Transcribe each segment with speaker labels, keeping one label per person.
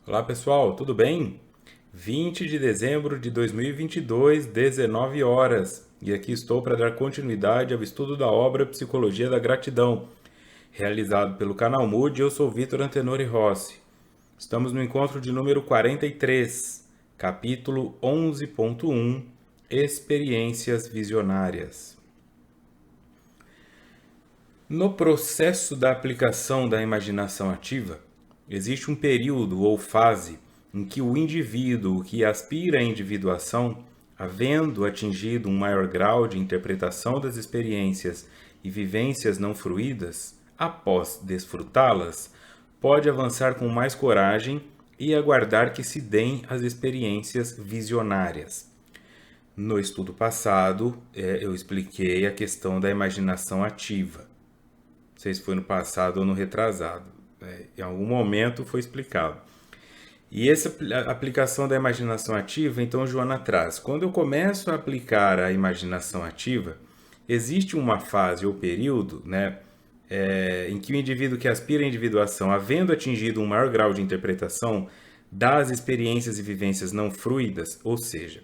Speaker 1: Olá pessoal, tudo bem? 20 de dezembro de 2022, 19 horas. E aqui estou para dar continuidade ao estudo da obra Psicologia da Gratidão, realizado pelo canal Mood. Eu sou Vitor Antenori Rossi. Estamos no encontro de número 43, capítulo 11.1, Experiências Visionárias. No processo da aplicação da imaginação ativa, existe um período ou fase em que o indivíduo que aspira à individuação, havendo atingido um maior grau de interpretação das experiências e vivências não fruídas, após desfrutá-las, pode avançar com mais coragem e aguardar que se deem as experiências visionárias. No estudo passado, eu expliquei a questão da imaginação ativa. Não sei se foi no passado ou no retrasado. Em algum momento foi explicado. E essa aplicação da imaginação ativa, então Joana traz. Quando eu começo a aplicar a imaginação ativa, existe uma fase ou período, em que o indivíduo que aspira à individuação, havendo atingido um maior grau de interpretação das experiências e vivências não fluidas, ou seja,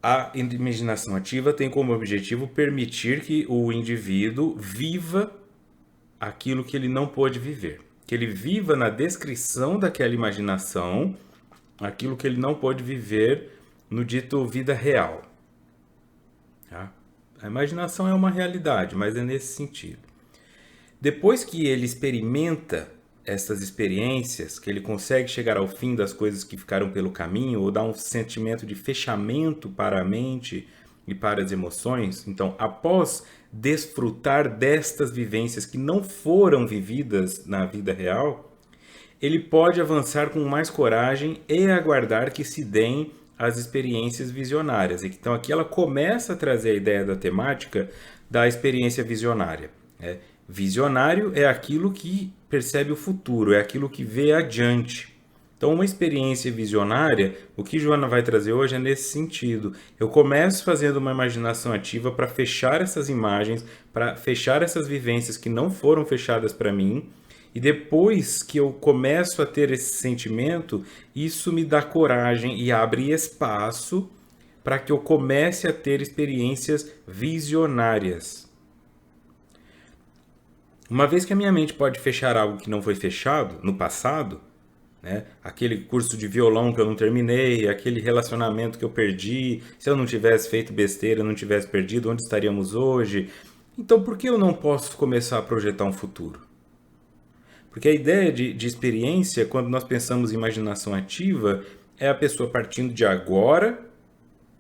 Speaker 1: a imaginação ativa tem como objetivo permitir que o indivíduo viva aquilo que ele não pôde viver. Que ele viva na descrição daquela imaginação aquilo que ele não pôde viver no dito vida real. Tá? A imaginação é uma realidade, mas é nesse sentido. Depois que ele experimenta essas experiências, que ele consegue chegar ao fim das coisas que ficaram pelo caminho, ou dá um sentimento de fechamento para a mente e para as emoções, então, após desfrutar destas vivências que não foram vividas na vida real, ele pode avançar com mais coragem e aguardar que se deem as experiências visionárias. Então, aqui ela começa a trazer a ideia da temática da experiência visionária. Visionário é aquilo que percebe o futuro, é aquilo que vê adiante. Então, uma experiência visionária, o que Joana vai trazer hoje é nesse sentido. Eu começo fazendo uma imaginação ativa para fechar essas imagens, para fechar essas vivências que não foram fechadas para mim. E depois que eu começo a ter esse sentimento, isso me dá coragem e abre espaço para que eu comece a ter experiências visionárias. Uma vez que a minha mente pode fechar algo que não foi fechado no passado, aquele curso de violão que eu não terminei, aquele relacionamento que eu perdi, se eu não tivesse feito besteira, não tivesse perdido, onde estaríamos hoje? Então, por que eu não posso começar a projetar um futuro? Porque a ideia de experiência, quando nós pensamos em imaginação ativa, é a pessoa partindo de agora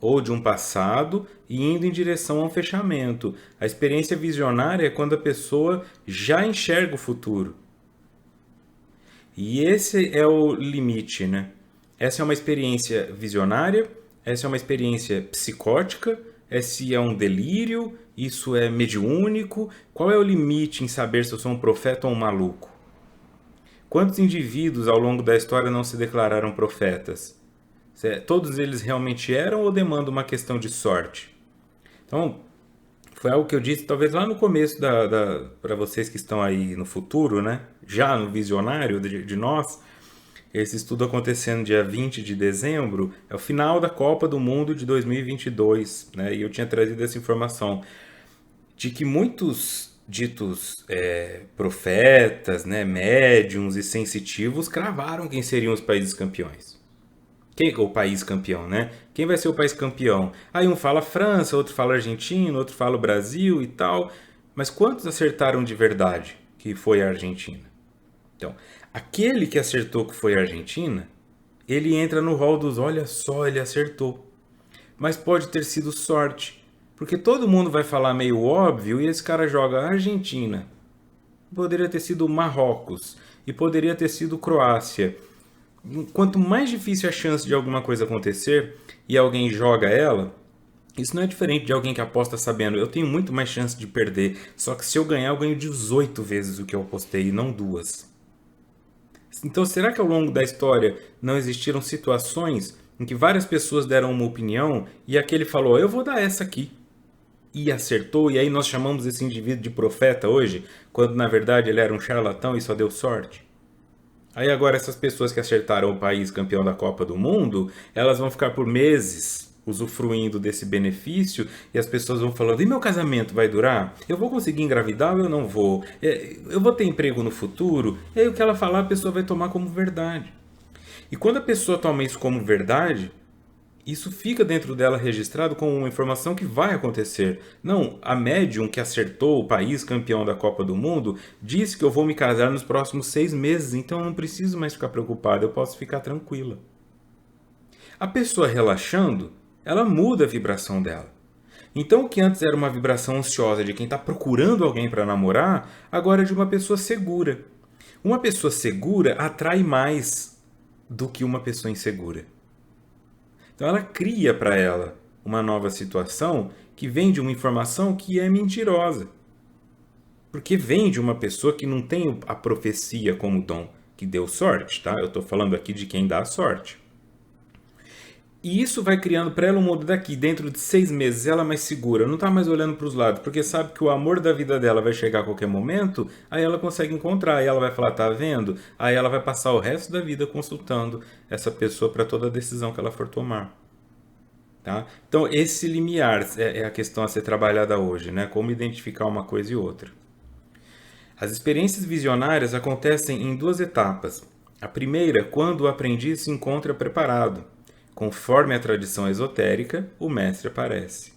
Speaker 1: ou de um passado e indo em direção a um fechamento. A experiência visionária é quando a pessoa já enxerga o futuro. E esse é o limite, Essa é uma experiência visionária, essa é uma experiência psicótica, esse é um delírio, isso é mediúnico. Qual é o limite em saber se eu sou um profeta ou um maluco? Quantos indivíduos ao longo da história não se declararam profetas? Todos eles realmente eram ou demandam uma questão de sorte? Então, foi algo que eu disse talvez lá no começo para vocês que estão aí no futuro, já no visionário de nós. Esse estudo acontecendo dia 20 de dezembro, é o final da Copa do Mundo de 2022, e eu tinha trazido essa informação de que muitos ditos profetas, médiums e sensitivos cravaram quem seriam os países campeões. O país campeão, Quem vai ser o país campeão? Aí um fala França, outro fala Argentina, outro fala Brasil e tal. Mas quantos acertaram de verdade que foi a Argentina? Então, aquele que acertou que foi a Argentina, ele entra no rol dos olha só, ele acertou. Mas pode ter sido sorte, porque todo mundo vai falar meio óbvio e esse cara joga Argentina. Poderia ter sido Marrocos e poderia ter sido Croácia. Quanto mais difícil a chance de alguma coisa acontecer e alguém joga ela, isso não é diferente de alguém que aposta sabendo, eu tenho muito mais chance de perder, só que se eu ganhar, eu ganho 18 vezes o que eu apostei e não 2. Então, será que ao longo da história não existiram situações em que várias pessoas deram uma opinião e aquele falou, eu vou dar essa aqui, e acertou, e aí nós chamamos esse indivíduo de profeta hoje, quando na verdade ele era um charlatão e só deu sorte? Aí agora essas pessoas que acertaram o país campeão da Copa do Mundo, elas vão ficar por meses usufruindo desse benefício e as pessoas vão falando: e meu casamento vai durar? Eu vou conseguir engravidar ou eu não vou? Eu vou ter emprego no futuro? E aí o que ela falar a pessoa vai tomar como verdade. E quando a pessoa toma isso como verdade, isso fica dentro dela registrado como uma informação que vai acontecer. Não, a médium que acertou o país campeão da Copa do Mundo disse que eu vou me casar nos próximos 6 meses, então eu não preciso mais ficar preocupada, eu posso ficar tranquila. A pessoa relaxando, ela muda a vibração dela. Então o que antes era uma vibração ansiosa de quem está procurando alguém para namorar, agora é de uma pessoa segura. Uma pessoa segura atrai mais do que uma pessoa insegura. Então ela cria para ela uma nova situação que vem de uma informação que é mentirosa. Porque vem de uma pessoa que não tem a profecia como dom, que deu sorte, tá? Eu estou falando aqui de quem dá a sorte. E isso vai criando para ela um mundo daqui, dentro de 6 meses, ela mais segura, não está mais olhando para os lados, porque sabe que o amor da vida dela vai chegar a qualquer momento, aí ela consegue encontrar, aí ela vai falar, tá vendo? Aí ela vai passar o resto da vida consultando essa pessoa para toda decisão que ela for tomar. Tá? Então, esse limiar é a questão a ser trabalhada hoje, né? Como identificar uma coisa e outra. As experiências visionárias acontecem em duas etapas. A primeira, quando o aprendiz se encontra preparado. Conforme a tradição esotérica, o mestre aparece.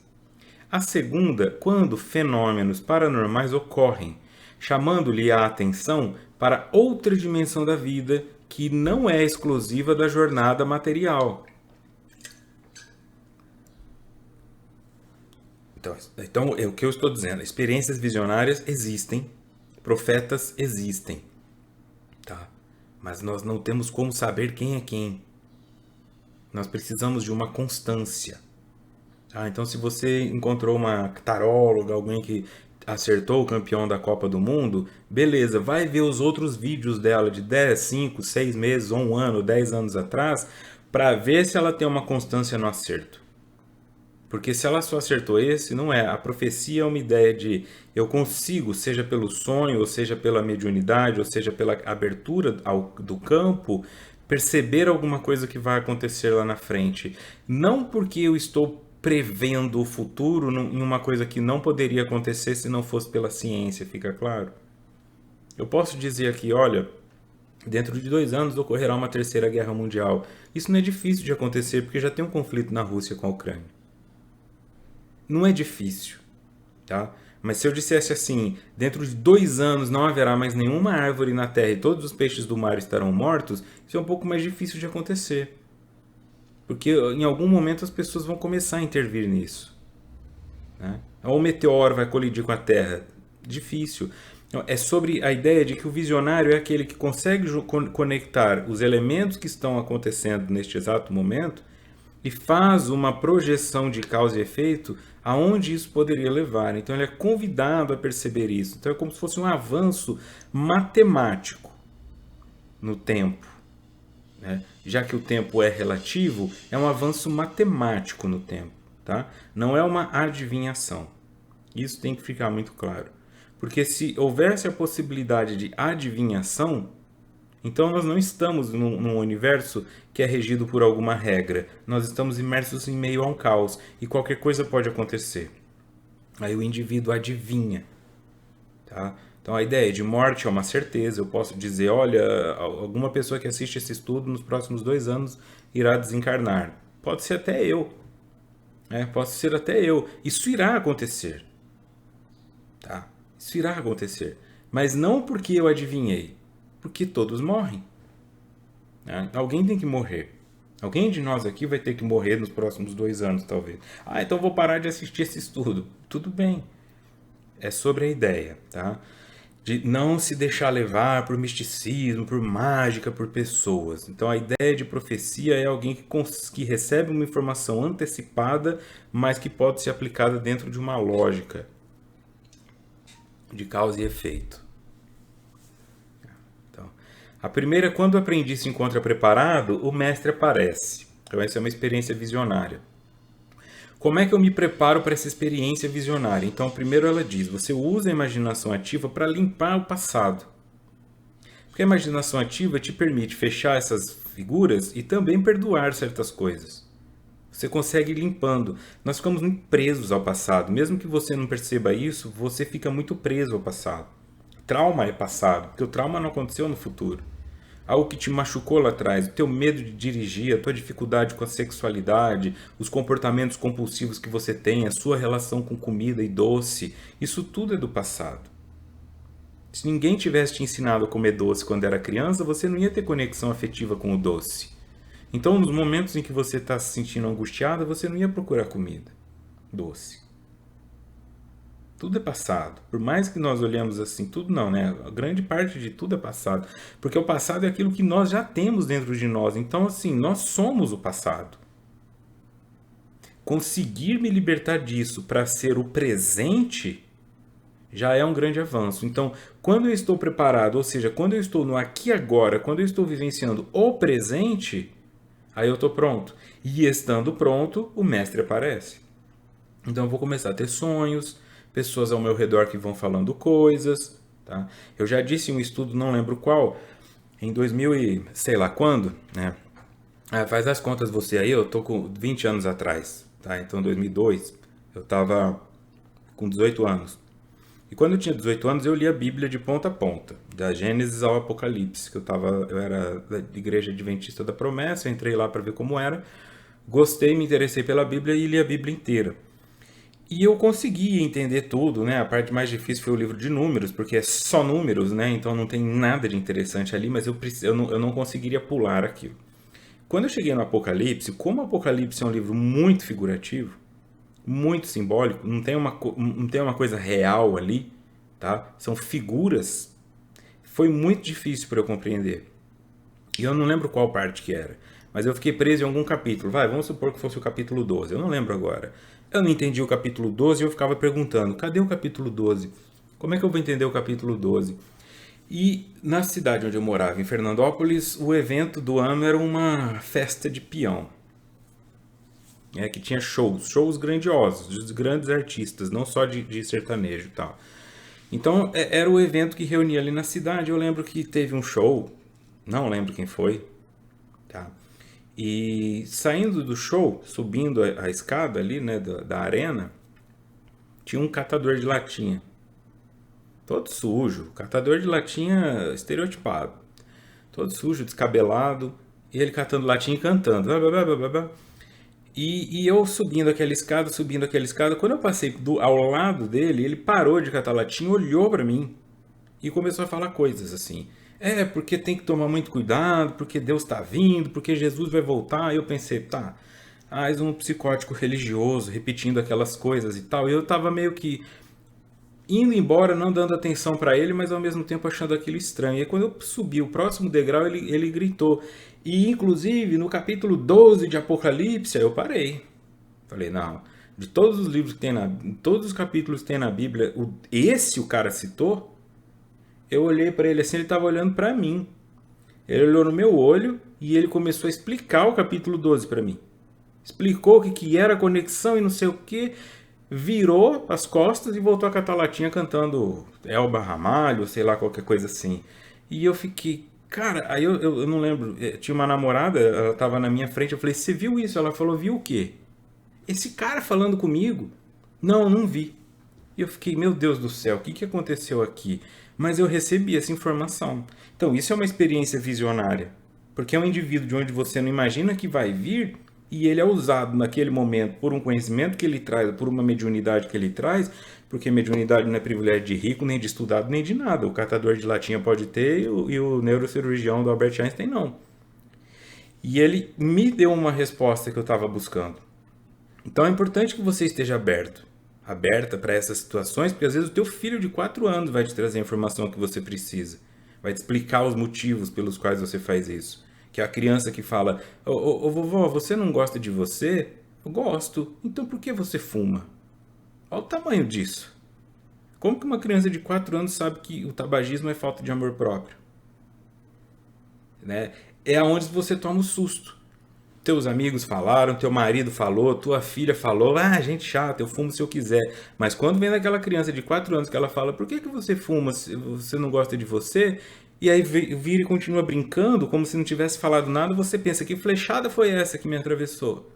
Speaker 1: A segunda, quando fenômenos paranormais ocorrem, chamando-lhe a atenção para outra dimensão da vida que não é exclusiva da jornada material. Então, é o que eu estou dizendo. Experiências visionárias existem, profetas existem, tá? Mas nós não temos como saber quem é quem. Nós precisamos de uma constância. Tá? Então, se você encontrou uma taróloga, alguém que acertou o campeão da Copa do Mundo, beleza, vai ver os outros vídeos dela de 10, 5, 6 meses, ou 1 ano, 10 anos atrás, para ver se ela tem uma constância no acerto. Porque se ela só acertou esse, não é. A profecia é uma ideia de eu consigo, seja pelo sonho, ou seja pela mediunidade, ou seja pela abertura do campo, perceber alguma coisa que vai acontecer lá na frente. Não porque eu estou prevendo o futuro em uma coisa que não poderia acontecer se não fosse pela ciência, fica claro? Eu posso dizer aqui, olha, dentro de 2 anos ocorrerá uma terceira guerra mundial. Isso não é difícil de acontecer porque já tem um conflito na Rússia com a Ucrânia. Não é difícil, tá? Mas se eu dissesse assim, dentro de 2 anos não haverá mais nenhuma árvore na Terra e todos os peixes do mar estarão mortos, isso é um pouco mais difícil de acontecer. Porque em algum momento as pessoas vão começar a intervir nisso. Né? Ou o meteoro vai colidir com a Terra. Difícil. É sobre a ideia de que o visionário é aquele que consegue conectar os elementos que estão acontecendo neste exato momento e faz uma projeção de causa e efeito aonde isso poderia levar. Então ele é convidado a perceber isso. Então é como se fosse um avanço matemático no tempo. Né? Já que o tempo é relativo, é um avanço matemático no tempo. Tá? Não é uma adivinhação. Isso tem que ficar muito claro. Porque se houvesse a possibilidade de adivinhação, então nós não estamos num universo que é regido por alguma regra. Nós estamos imersos em meio a um caos e qualquer coisa pode acontecer. Aí o indivíduo adivinha. Tá? Então a ideia de morte é uma certeza. Eu posso dizer, olha, alguma pessoa que assiste esse estudo nos próximos 2 anos irá desencarnar. Pode ser até eu. Pode ser até eu. Isso irá acontecer. Tá? Isso irá acontecer. Mas não porque eu adivinhei. Porque todos morrem. Alguém tem que morrer. Alguém de nós aqui vai ter que morrer nos próximos 2 anos, talvez. Então vou parar de assistir esse estudo. Tudo bem. É sobre a ideia, tá? De não se deixar levar por misticismo, por mágica, por pessoas. Então a ideia de profecia é alguém que recebe uma informação antecipada, mas que pode ser aplicada dentro de uma lógica de causa e efeito. A primeira, quando o aprendiz se encontra preparado, o mestre aparece. Então essa é uma experiência visionária. Como é que eu me preparo para essa experiência visionária? Então primeiro ela diz, você usa a imaginação ativa para limpar o passado. Porque a imaginação ativa te permite fechar essas figuras e também perdoar certas coisas. Você consegue ir limpando. Nós ficamos muito presos ao passado. Mesmo que você não perceba isso, você fica muito preso ao passado. Trauma é passado, porque o trauma não aconteceu no futuro. Algo que te machucou lá atrás, o teu medo de dirigir, a tua dificuldade com a sexualidade, os comportamentos compulsivos que você tem, a sua relação com comida e doce, isso tudo é do passado. Se ninguém tivesse te ensinado a comer doce quando era criança, você não ia ter conexão afetiva com o doce. Então, nos momentos em que você está se sentindo angustiado, você não ia procurar comida doce. Tudo é passado. Por mais que nós olhemos assim, tudo não, né? A grande parte de tudo é passado. Porque o passado é aquilo que nós já temos dentro de nós. Então, assim, nós somos o passado. Conseguir me libertar disso para ser o presente já é um grande avanço. Então, quando eu estou preparado, ou seja, quando eu estou no aqui e agora, quando eu estou vivenciando o presente, aí eu estou pronto. E estando pronto, o mestre aparece. Então eu vou começar a ter sonhos, pessoas ao meu redor que vão falando coisas. Tá? Eu já disse em um estudo, não lembro qual, em 2000 e sei lá quando, né? Faz as contas você aí, eu tô com 20 anos atrás. Tá? Então em 2002 eu estava com 18 anos. E quando eu tinha 18 anos, eu li a Bíblia de ponta a ponta, da Gênesis ao Apocalipse, que eu era da Igreja Adventista da Promessa, eu entrei lá para ver como era, gostei, me interessei pela Bíblia e li a Bíblia inteira. E eu consegui entender tudo, né? A parte mais difícil foi o livro de números, porque é só números, né? Então não tem nada de interessante ali, mas eu não conseguiria pular aquilo. Quando eu cheguei no Apocalipse, como o Apocalipse é um livro muito figurativo, muito simbólico, não tem uma coisa real ali, tá? São figuras. Foi muito difícil para eu compreender. E eu não lembro qual parte que era, mas eu fiquei preso em algum capítulo. Vamos supor que fosse o capítulo 12, eu não lembro agora. Eu não entendi o capítulo 12 e eu ficava perguntando, cadê o capítulo 12? Como é que eu vou entender o capítulo 12? E na cidade onde eu morava, em Fernandópolis, o evento do ano era uma festa de peão. Que tinha shows grandiosos, dos grandes artistas, não só de sertanejo e tal. Então, era o evento que reunia ali na cidade. Eu lembro que teve um show, não lembro quem foi, tá? E saindo do show, subindo a escada ali, né, da arena, tinha um catador de latinha. Todo sujo, catador de latinha estereotipado. Todo sujo, descabelado, e ele catando latinha e cantando. Blá, blá, blá, blá, blá. E eu subindo aquela escada, quando eu passei ao lado dele, ele parou de catar latinha, olhou pra mim e começou a falar coisas assim. Porque tem que tomar muito cuidado, porque Deus tá vindo, porque Jesus vai voltar. Aí eu pensei, tá, mais um psicótico religioso repetindo aquelas coisas e tal. E eu tava meio que indo embora, não dando atenção pra ele, mas ao mesmo tempo achando aquilo estranho. E aí, quando eu subi o próximo degrau, ele gritou. E inclusive no capítulo 12 de Apocalipse, eu parei. Falei, não, de todos os livros que tem todos os capítulos que tem na Bíblia, esse o cara citou. Eu olhei pra ele assim, ele tava olhando pra mim. Ele olhou no meu olho e ele começou a explicar o capítulo 12 pra mim. Explicou o que era a conexão e não sei o que. Virou as costas e voltou a catar latinha cantando Elba Ramalho, sei lá, qualquer coisa assim. E eu fiquei, cara, aí eu não lembro, tinha uma namorada, ela tava na minha frente, eu falei, você viu isso? Ela falou, viu o quê? Esse cara falando comigo? Não vi. E eu fiquei, meu Deus do céu, o que aconteceu aqui? Mas eu recebi essa informação. Então isso é uma experiência visionária, porque é um indivíduo de onde você não imagina que vai vir, e ele é usado naquele momento por um conhecimento que ele traz, por uma mediunidade que ele traz, porque mediunidade não é privilégio de rico, nem de estudado, nem de nada. O catador de latinha pode ter e o neurocirurgião do Albert Einstein não. E ele me deu uma resposta que eu estava buscando. Então é importante que você esteja aberta para essas situações, porque às vezes o teu filho de 4 anos vai te trazer a informação que você precisa, vai te explicar os motivos pelos quais você faz isso. Que é a criança que fala, ô vovó, você não gosta de você? Eu gosto. Então por que você fuma? Olha o tamanho disso. Como que uma criança de 4 anos sabe que o tabagismo é falta de amor próprio? Né? É aonde você toma o susto. Teus amigos falaram, teu marido falou, tua filha falou, gente chata, eu fumo se eu quiser. Mas quando vem daquela criança de 4 anos que ela fala, por que você fuma se você não gosta de você? e aí vira e continua brincando, como se não tivesse falado nada, você pensa, que flechada foi essa que me atravessou?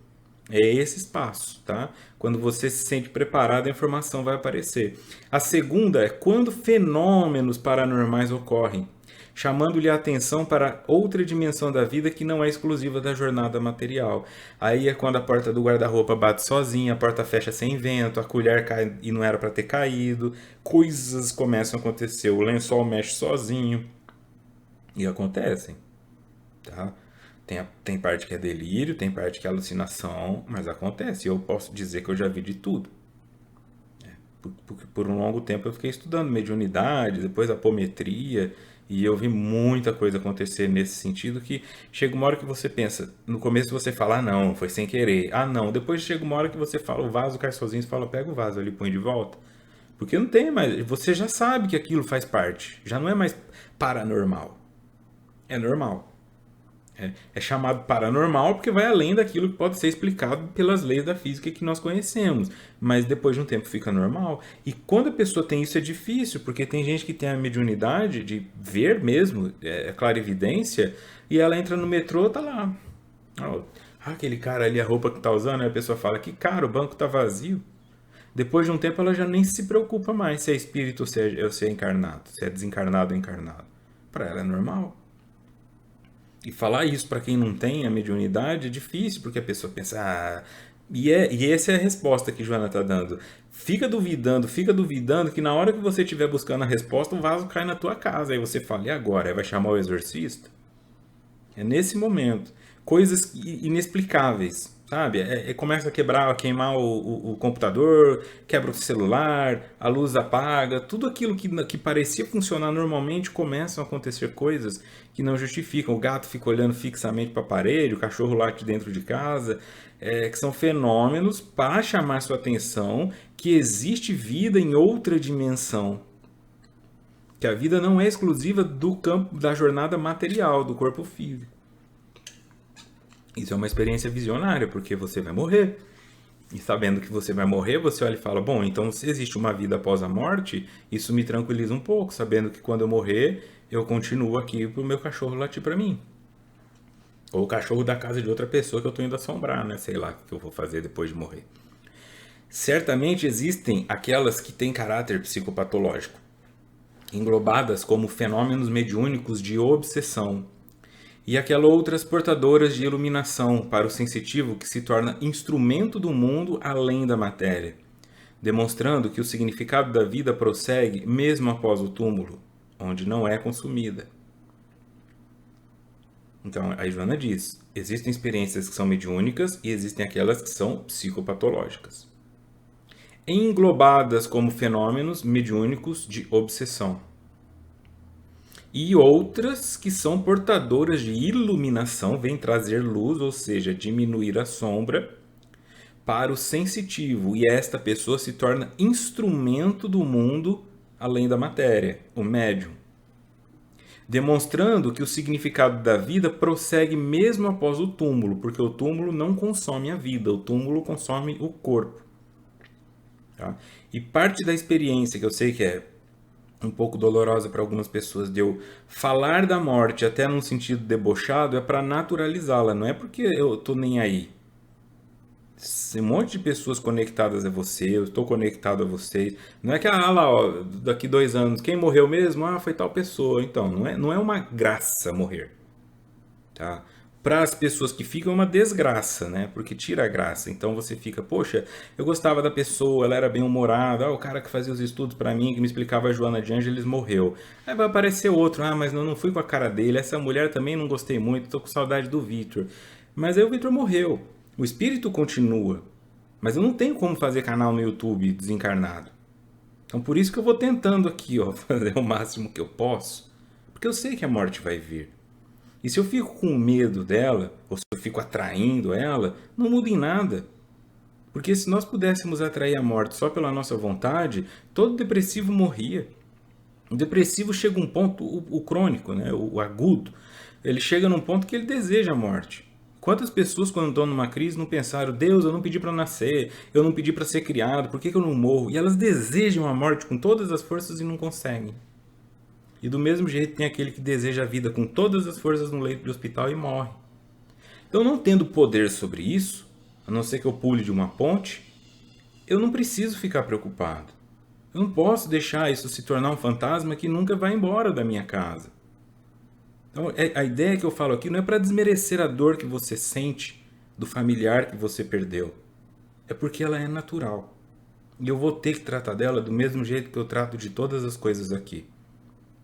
Speaker 1: É esse espaço, tá? Quando você se sente preparado, a informação vai aparecer. A segunda é quando fenômenos paranormais ocorrem, chamando-lhe a atenção para outra dimensão da vida que não é exclusiva da jornada material. Aí é quando a porta do guarda-roupa bate sozinha, a porta fecha sem vento, a colher cai e não era para ter caído, coisas começam a acontecer, o lençol mexe sozinho e acontecem, tá? Tem parte que é delírio, tem parte que é alucinação, mas acontece. Eu posso dizer que eu já vi de tudo. Por um longo tempo eu fiquei estudando mediunidade, depois apometria, e eu vi muita coisa acontecer nesse sentido que chega uma hora que você pensa, no começo você fala, ah não, foi sem querer, ah não, depois chega uma hora que você fala, o vaso cai sozinho, você fala, pega o vaso ali e põe de volta. Porque não tem mais, você já sabe que aquilo faz parte, já não é mais paranormal, é normal. É chamado paranormal porque vai além daquilo que pode ser explicado pelas leis da física que nós conhecemos. Mas depois de um tempo fica normal. E quando a pessoa tem isso é difícil, porque tem gente que tem a mediunidade de ver mesmo, clarividência, e ela entra no metrô, tá lá. Aquele cara ali, a roupa que tá usando, aí a pessoa fala, que cara, o banco tá vazio. Depois de um tempo ela já nem se preocupa mais se é espírito ou se é encarnado, se é desencarnado ou encarnado. Para ela é normal. E falar isso para quem não tem a mediunidade é difícil, porque a pessoa pensa, e essa é a resposta que Joana está dando. Fica duvidando que na hora que você estiver buscando a resposta, o vaso cai na tua casa. Aí você fala, e agora? Aí vai chamar o exorcista? É nesse momento. Coisas inexplicáveis, sabe? Começa a quebrar, a queimar o computador, quebra o celular, a luz apaga, tudo aquilo que parecia funcionar normalmente, começam a acontecer coisas que não justificam. O gato fica olhando fixamente para a parede, o cachorro late dentro de casa, que são fenômenos para chamar sua atenção que existe vida em outra dimensão. Que a vida não é exclusiva do campo da jornada material, do corpo físico. Isso é uma experiência visionária, porque você vai morrer. E sabendo que você vai morrer, você olha e fala, bom, então se existe uma vida após a morte, isso me tranquiliza um pouco, sabendo que quando eu morrer, eu continuo aqui pro meu cachorro latir para mim. Ou o cachorro da casa de outra pessoa que eu tô indo assombrar, né? Sei lá o que eu vou fazer depois de morrer. Certamente existem aquelas que têm caráter psicopatológico, englobadas como fenômenos mediúnicos de obsessão, e aquelas outras portadoras de iluminação para o sensitivo que se torna instrumento do mundo além da matéria, demonstrando que o significado da vida prossegue mesmo após o túmulo, onde não é consumida. Então, a Joana diz, existem experiências que são mediúnicas e existem aquelas que são psicopatológicas, englobadas como fenômenos mediúnicos de obsessão. E outras que são portadoras de iluminação, vêm trazer luz, ou seja, diminuir a sombra para o sensitivo. E esta pessoa se torna instrumento do mundo além da matéria, o médium. Demonstrando que o significado da vida prossegue mesmo após o túmulo, porque o túmulo não consome a vida, o túmulo consome o corpo. Tá? E parte da experiência, que eu sei que é um pouco dolorosa para algumas pessoas, de eu falar da morte até num sentido debochado, é para naturalizá-la, não é porque eu tô nem aí. Um monte de pessoas conectadas a você, eu estou conectado a vocês. Não é que, lá, ó, daqui 2 anos, quem morreu mesmo? Foi tal pessoa. Então, não é uma graça morrer. Tá? Para as pessoas que ficam é uma desgraça, né? Porque tira a graça. Então você fica, poxa, eu gostava da pessoa, ela era bem humorada, o cara que fazia os estudos para mim, que me explicava a Joana de Ângeles, morreu. Aí vai aparecer outro, mas não fui com a cara dele, essa mulher também não gostei muito, tô com saudade do Victor. Mas aí o Victor morreu. O espírito continua. Mas eu não tenho como fazer canal no YouTube desencarnado. Então por isso que eu vou tentando aqui, ó, fazer o máximo que eu posso. Porque eu sei que a morte vai vir. E se eu fico com medo dela, ou se eu fico atraindo ela, não muda em nada. Porque se nós pudéssemos atrair a morte só pela nossa vontade, todo depressivo morria. O depressivo chega a um ponto, o crônico, né, o agudo, ele chega num ponto que ele deseja a morte. Quantas pessoas, quando estão numa crise, não pensaram, Deus, eu não pedi para nascer, eu não pedi para ser criado, por que eu não morro? E elas desejam a morte com todas as forças e não conseguem. E do mesmo jeito tem aquele que deseja a vida com todas as forças no leito de hospital e morre. Então, não tendo poder sobre isso, a não ser que eu pule de uma ponte, eu não preciso ficar preocupado. Eu não posso deixar isso se tornar um fantasma que nunca vai embora da minha casa. Então, a ideia que eu falo aqui não é para desmerecer a dor que você sente do familiar que você perdeu. É porque ela é natural. E eu vou ter que tratar dela do mesmo jeito que eu trato de todas as coisas aqui.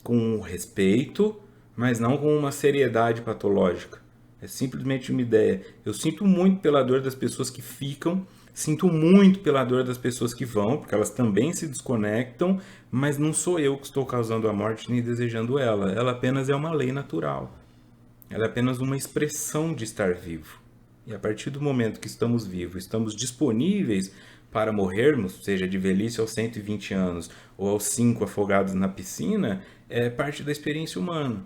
Speaker 1: Com respeito, mas não com uma seriedade patológica. É simplesmente uma ideia. Eu sinto muito pela dor das pessoas que ficam, sinto muito pela dor das pessoas que vão, porque elas também se desconectam, mas não sou eu que estou causando a morte nem desejando ela. Ela apenas é uma lei natural. Ela é apenas uma expressão de estar vivo. E a partir do momento que estamos vivos, estamos disponíveis para morrermos, seja de velhice aos 120 anos ou aos 5 afogados na piscina, é parte da experiência humana.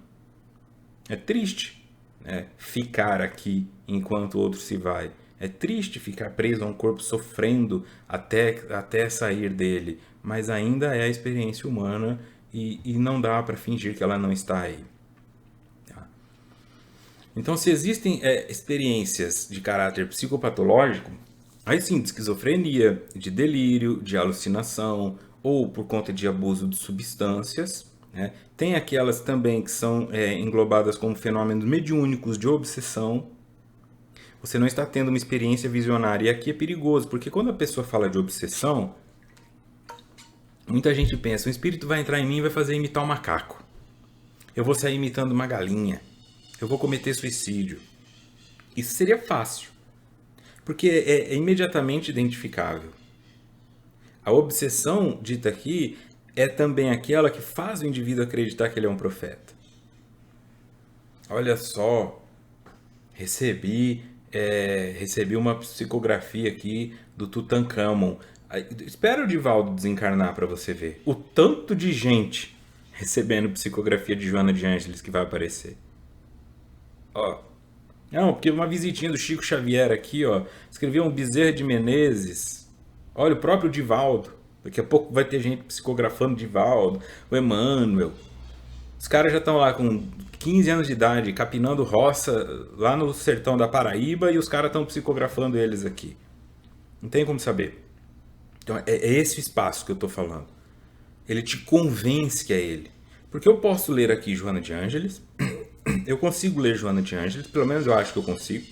Speaker 1: É triste, né, ficar aqui enquanto o outro se vai. É triste ficar preso a um corpo sofrendo até sair dele, mas ainda é a experiência humana e não dá para fingir que ela não está aí. Tá? Então, se existem experiências de caráter psicopatológico, aí sim, de esquizofrenia, de delírio, de alucinação ou por conta de abuso de substâncias, né? Tem aquelas também que são englobadas como fenômenos mediúnicos de obsessão. Você não está tendo uma experiência visionária. E aqui é perigoso, porque quando a pessoa fala de obsessão, muita gente pensa, o espírito vai entrar em mim e vai fazer imitar um macaco. Eu vou sair imitando uma galinha. Eu vou cometer suicídio. Isso seria fácil, porque é imediatamente identificável. A obsessão dita aqui é também aquela que faz o indivíduo acreditar que ele é um profeta. Olha só, recebi uma psicografia aqui do Tutankhamon. Espera o Divaldo desencarnar para você ver o tanto de gente recebendo psicografia de Joana de Ângeles que vai aparecer. Ó, não, porque uma visitinha do Chico Xavier aqui, ó, escreveu um Bezerra de Menezes. Olha, o próprio Divaldo. Daqui a pouco vai ter gente psicografando Divaldo, o Emmanuel. Os caras já estão lá com 15 anos de idade, capinando roça lá no sertão da Paraíba e os caras estão psicografando eles aqui. Não tem como saber. Então é esse o espaço que eu estou falando. Ele te convence que é ele. Porque eu posso ler aqui Joana de Ângeles, eu consigo ler Joana de Ângeles, pelo menos eu acho que eu consigo.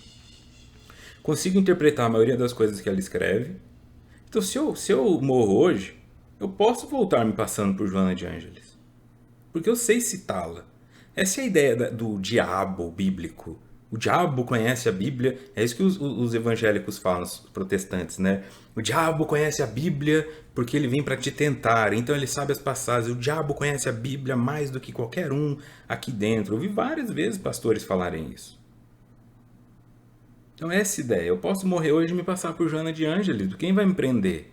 Speaker 1: Consigo interpretar a maioria das coisas que ela escreve. Então se eu morro hoje, eu posso voltar me passando por Joana de Ângeles. Porque eu sei citá-la. Essa é a ideia do diabo bíblico. O diabo conhece a Bíblia. É isso que os evangélicos falam, os protestantes, né? O diabo conhece a Bíblia porque ele vem para te tentar. Então ele sabe as passagens. O diabo conhece a Bíblia mais do que qualquer um aqui dentro. Eu ouvi várias vezes pastores falarem isso. Então essa ideia. Eu posso morrer hoje e me passar por Joana de Ângeles. Quem vai me prender?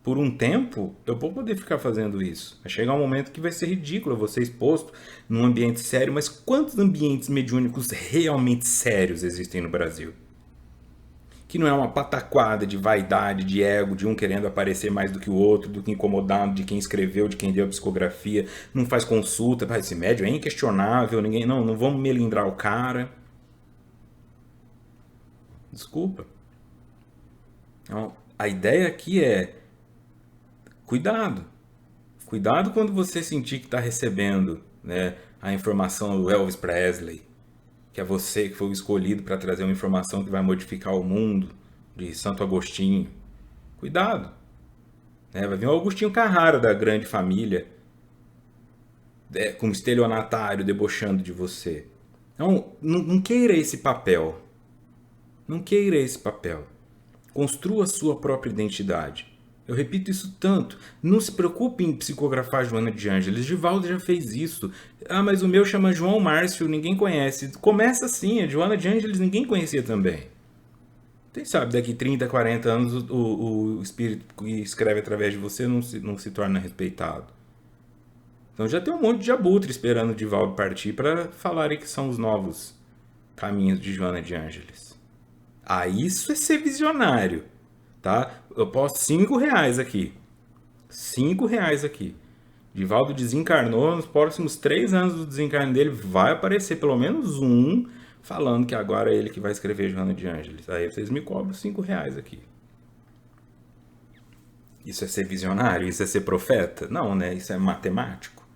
Speaker 1: Por um tempo, eu vou poder ficar fazendo isso. Vai chegar um momento que vai ser ridículo eu vou ser exposto num ambiente sério, mas quantos ambientes mediúnicos realmente sérios existem no Brasil? Que não é uma pataquada de vaidade, de ego, de um querendo aparecer mais do que o outro, do que incomodado, de quem escreveu, de quem deu a psicografia, não faz consulta, esse médium é inquestionável, ninguém, não vamos melindrar o cara. Desculpa. Então, a ideia aqui é cuidado. Cuidado quando você sentir que está recebendo, né, a informação do Elvis Presley, que é você que foi o escolhido para trazer uma informação que vai modificar o mundo, de Santo Agostinho. Cuidado. Né? Vai vir o Agostinho Carrara da grande família, como estelionatário, debochando de você. Então, não queira esse papel. Não queira esse papel. Construa a sua própria identidade. Eu repito isso tanto. Não se preocupe em psicografar Joana de Ângeles. Divaldo já fez isso. Ah, mas o meu chama João Márcio, ninguém conhece. Começa assim, a Joana de Ângeles ninguém conhecia também. Quem sabe daqui 30, 40 anos o espírito que escreve através de você não se torna respeitado. Então já tem um monte de abutre esperando o Divaldo partir para falarem que são os novos caminhos de Joana de Ângeles. Ah, isso é ser visionário. Tá? Eu posto R$5 aqui. R$5 aqui. Divaldo desencarnou, nos próximos 3 anos do desencarne dele vai aparecer pelo menos um falando que agora é ele que vai escrever Joana de Ângeles. Aí vocês me cobram R$ 5 aqui. Isso é ser visionário? Isso é ser profeta? Não, né? Isso é matemático.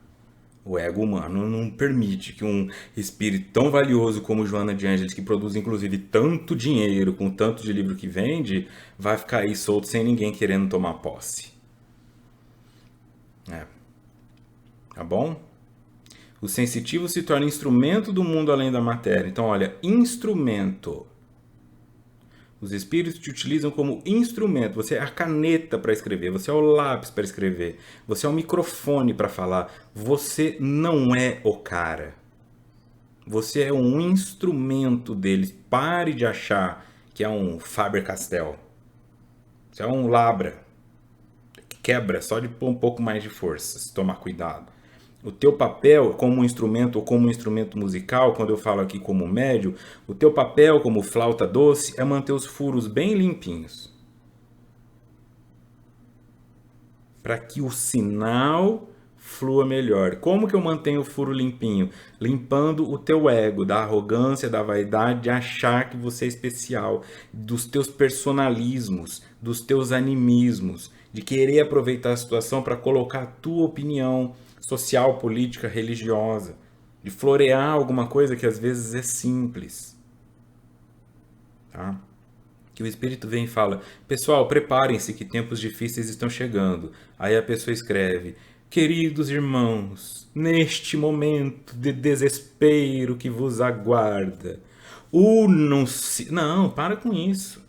Speaker 1: O ego humano não permite que um espírito tão valioso como Joana de Ângeles, que produz inclusive tanto dinheiro com tanto de livro que vende, vai ficar aí solto sem ninguém querendo tomar posse. Tá bom? O sensitivo se torna instrumento do mundo além da matéria. Então, olha, instrumento. Os espíritos te utilizam como instrumento. Você é a caneta para escrever, você é o lápis para escrever, você é o microfone para falar. Você não é o cara. Você é um instrumento deles. Pare de achar que é um Faber-Castell. Você é um Labra. Quebra só de pôr um pouco mais de força, se tomar cuidado. O teu papel como um instrumento ou como um instrumento musical, quando eu falo aqui como médio, o teu papel como flauta doce é manter os furos bem limpinhos. Para que o sinal flua melhor. Como que eu mantenho o furo limpinho? Limpando o teu ego, da arrogância, da vaidade, de achar que você é especial, dos teus personalismos, dos teus animismos, de querer aproveitar a situação para colocar a tua opinião social, política, religiosa, de florear alguma coisa que às vezes é simples. Tá? Que o Espírito vem e fala, pessoal, preparem-se que tempos difíceis estão chegando. Aí a pessoa escreve, queridos irmãos, neste momento de desespero que vos aguarda, unam-se... Não, para com isso.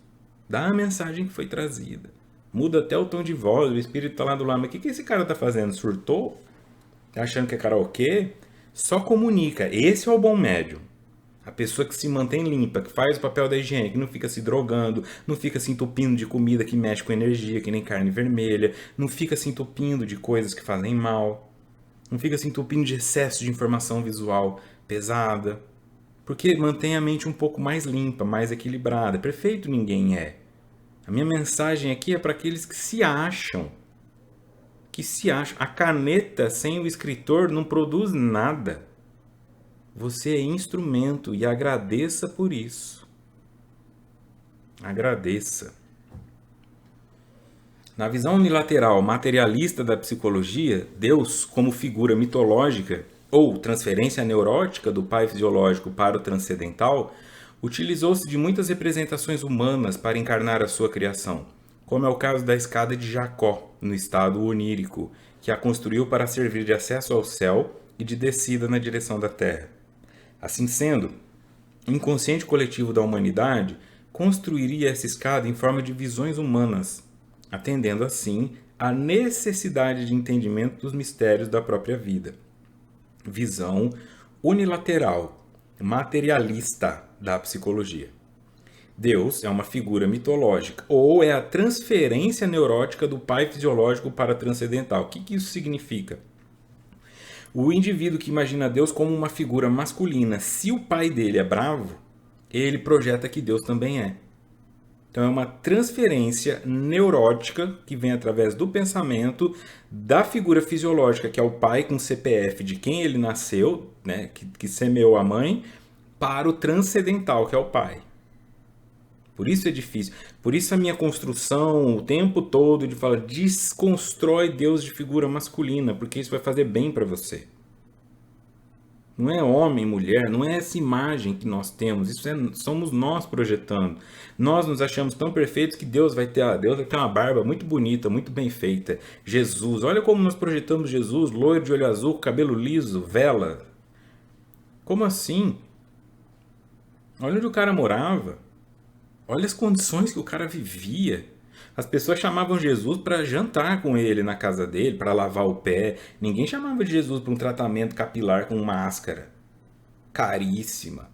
Speaker 1: Dá a mensagem que foi trazida. Muda até o tom de voz, o Espírito está lá do lado, mas o que esse cara está fazendo? Surtou? Tá achando que é karaokê? Só comunica. Esse é o bom médium. A pessoa que se mantém limpa, que faz o papel da higiene, que não fica se drogando, não fica se entupindo de comida que mexe com energia, que nem carne vermelha, não fica se entupindo de coisas que fazem mal, não fica se entupindo de excesso de informação visual pesada, porque mantém a mente um pouco mais limpa, mais equilibrada. Perfeito ninguém é. A minha mensagem aqui é para aqueles que se acham. A caneta sem o escritor não produz nada. Você é instrumento e agradeça por isso. Agradeça. Na visão unilateral materialista da psicologia, Deus, como figura mitológica ou transferência neurótica do pai fisiológico para o transcendental, utilizou-se de muitas representações humanas para encarnar a sua criação, como é o caso da escada de Jacó, no estado onírico, que a construiu para servir de acesso ao céu e de descida na direção da terra. Assim sendo, o inconsciente coletivo da humanidade construiria essa escada em forma de visões humanas, atendendo assim à necessidade de entendimento dos mistérios da própria vida. Visão unilateral, materialista da psicologia. Deus é uma figura mitológica, ou é a transferência neurótica do pai fisiológico para transcendental. O que isso significa? O indivíduo que imagina Deus como uma figura masculina, se o pai dele é bravo, ele projeta que Deus também é. Então é uma transferência neurótica que vem através do pensamento da figura fisiológica, que é o pai com CPF de quem ele nasceu, né, que semeou a mãe, para o transcendental, que é o pai. Por isso é difícil. Por isso a minha construção o tempo todo de falar, desconstrói Deus de figura masculina, porque isso vai fazer bem para você. Não é homem, mulher, não é essa imagem que nós temos, somos nós projetando. Nós nos achamos tão perfeitos que Deus vai ter uma barba muito bonita, muito bem feita. Jesus, olha como nós projetamos Jesus, loiro de olho azul, cabelo liso, vela. Como assim? Olha onde o cara morava. Olha as condições que o cara vivia. As pessoas chamavam Jesus para jantar com ele na casa dele, para lavar o pé. Ninguém chamava de Jesus para um tratamento capilar com máscara. Caríssima.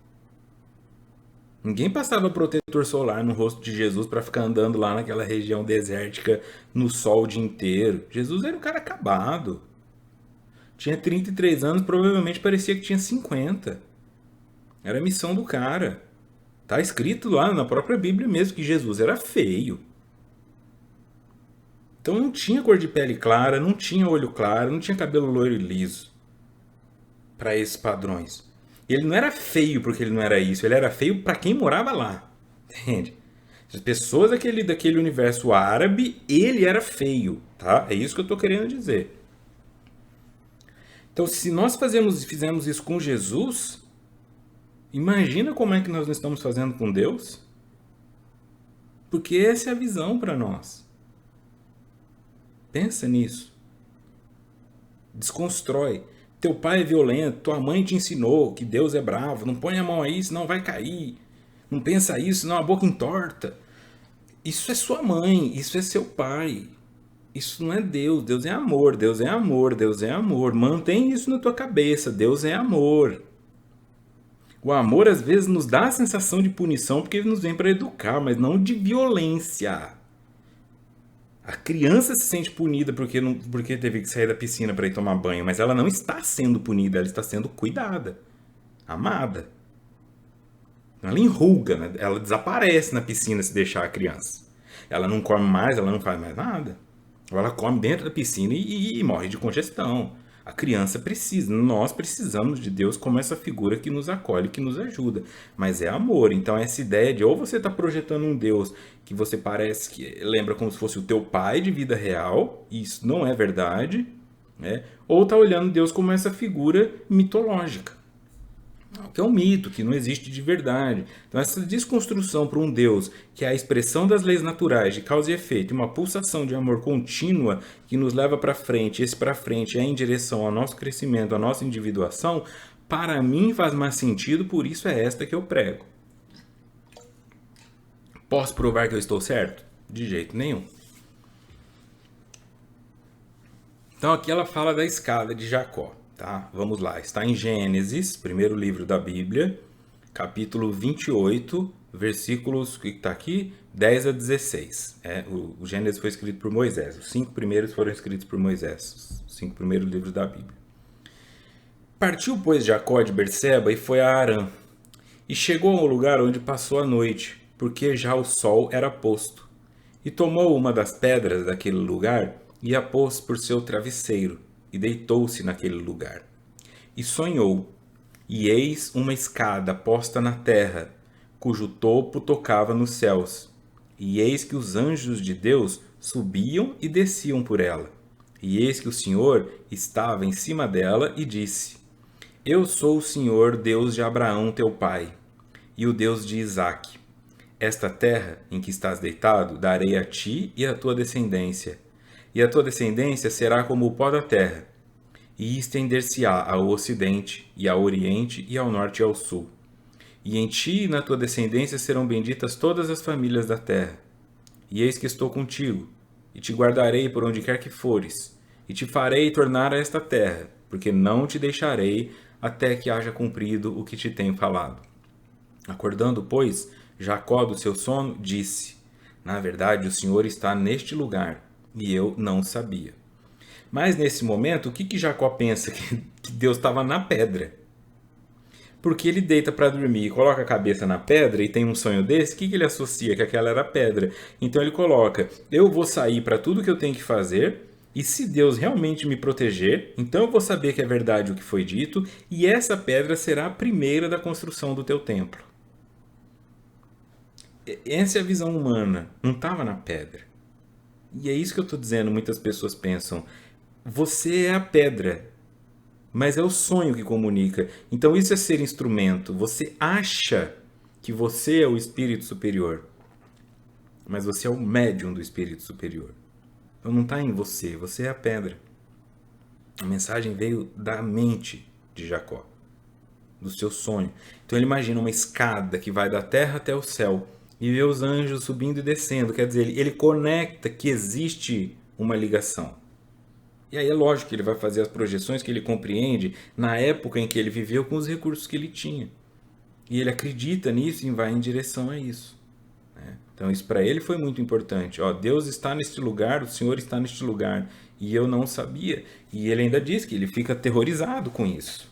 Speaker 1: Ninguém passava protetor solar no rosto de Jesus para ficar andando lá naquela região desértica no sol o dia inteiro. Jesus era um cara acabado. Tinha 33 anos, provavelmente parecia que tinha 50. Era a missão do cara. Está escrito lá na própria Bíblia mesmo que Jesus era feio. Então não tinha cor de pele clara, não tinha olho claro, não tinha cabelo loiro e liso para esses padrões. E ele não era feio porque ele não era isso, ele era feio para quem morava lá. Entende? As pessoas daquele universo árabe, ele era feio, tá? É isso que eu estou querendo dizer. Então, se nós fizemos isso com Jesus, imagina como é que nós não estamos fazendo com Deus? Porque essa é a visão para nós. Pensa nisso. Desconstrói. Teu pai é violento, tua mãe te ensinou que Deus é bravo, não põe a mão aí, senão vai cair. Não pensa isso, senão a boca entorta. Isso é sua mãe, isso é seu pai. Isso não é Deus, Deus é amor, Deus é amor, Deus é amor. Mantém isso na tua cabeça, Deus é amor. O amor às vezes nos dá a sensação de punição porque ele nos vem para educar, mas não de violência. A criança se sente punida porque teve que sair da piscina para ir tomar banho, mas ela não está sendo punida, ela está sendo cuidada, amada. Ela enruga, né? Ela desaparece na piscina se deixar a criança. Ela não come mais, ela não faz mais nada. Ou ela come dentro da piscina e morre de congestão. A criança precisa, nós precisamos de Deus como essa figura que nos acolhe, que nos ajuda. Mas é amor, então essa ideia de ou você está projetando um Deus que você parece que lembra como se fosse o teu pai de vida real, e isso não é verdade, né? Ou está olhando Deus como essa figura mitológica, que é um mito, que não existe de verdade. Então essa desconstrução para um Deus que é a expressão das leis naturais de causa e efeito, uma pulsação de amor contínua que nos leva para frente, esse para frente é em direção ao nosso crescimento, à nossa individuação, para mim faz mais sentido, por isso é esta que eu prego. Posso provar que eu estou certo? De jeito nenhum. Então aqui ela fala da escada de Jacó. Tá? Vamos lá, está em Gênesis, primeiro livro da Bíblia, capítulo 28, versículos, que está aqui, 10 a 16. O Gênesis foi escrito por Moisés, os 5 primeiros foram escritos por Moisés, os 5 primeiros livros da Bíblia. Partiu, pois, Jacó de Berseba e foi a Harã, e chegou ao lugar onde passou a noite, porque já o sol era posto. E tomou uma das pedras daquele lugar e a pôs por seu travesseiro, e deitou-se naquele lugar. E sonhou, e eis uma escada posta na terra, cujo topo tocava nos céus. E eis que os anjos de Deus subiam e desciam por ela. E eis que o Senhor estava em cima dela e disse: Eu sou o Senhor, Deus de Abraão teu pai, e o Deus de Isaque. Esta terra em que estás deitado darei a ti e à tua descendência, e a tua descendência será como o pó da terra, e estender-se-á ao ocidente, e ao oriente, e ao norte e ao sul. E em ti e na tua descendência serão benditas todas as famílias da terra. E eis que estou contigo, e te guardarei por onde quer que fores, e te farei tornar a esta terra, porque não te deixarei até que haja cumprido o que te tenho falado. Acordando, pois, Jacó do seu sono, disse: Na verdade, o Senhor está neste lugar, e eu não sabia. Mas nesse momento, o que Jacó pensa? Que Deus estava na pedra. Porque ele deita para dormir e coloca a cabeça na pedra e tem um sonho desse, o que ele associa? Que aquela era pedra. Então ele coloca: eu vou sair para tudo que eu tenho que fazer, e se Deus realmente me proteger, então eu vou saber que é verdade o que foi dito, e essa pedra será a primeira da construção do teu templo. Essa é a visão humana, não estava na pedra. E é isso que eu estou dizendo, muitas pessoas pensam: você é a pedra, mas é o sonho que comunica. Então isso é ser instrumento. Você acha que você é o espírito superior, mas você é o médium do espírito superior. Então não está em você, você é a pedra. A mensagem veio da mente de Jacó, do seu sonho. Então ele imagina uma escada que vai da terra até o céu e vê os anjos subindo e descendo. Quer dizer, ele conecta que existe uma ligação. E aí é lógico que ele vai fazer as projeções que ele compreende na época em que ele viveu com os recursos que ele tinha. E ele acredita nisso e vai em direção a isso. Então isso para ele foi muito importante. Deus está neste lugar, o Senhor está neste lugar. E eu não sabia. E ele ainda diz que ele fica aterrorizado com isso.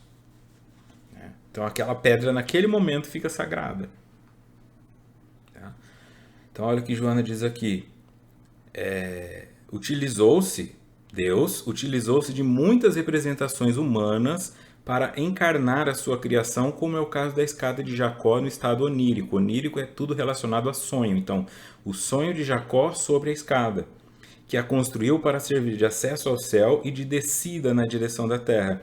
Speaker 1: Então aquela pedra naquele momento fica sagrada. Então olha o que Joana diz aqui. Deus utilizou-se de muitas representações humanas para encarnar a sua criação, como é o caso da escada de Jacó no estado onírico. Onírico é tudo relacionado a sonho. Então, o sonho de Jacó sobre a escada, que a construiu para servir de acesso ao céu e de descida na direção da terra.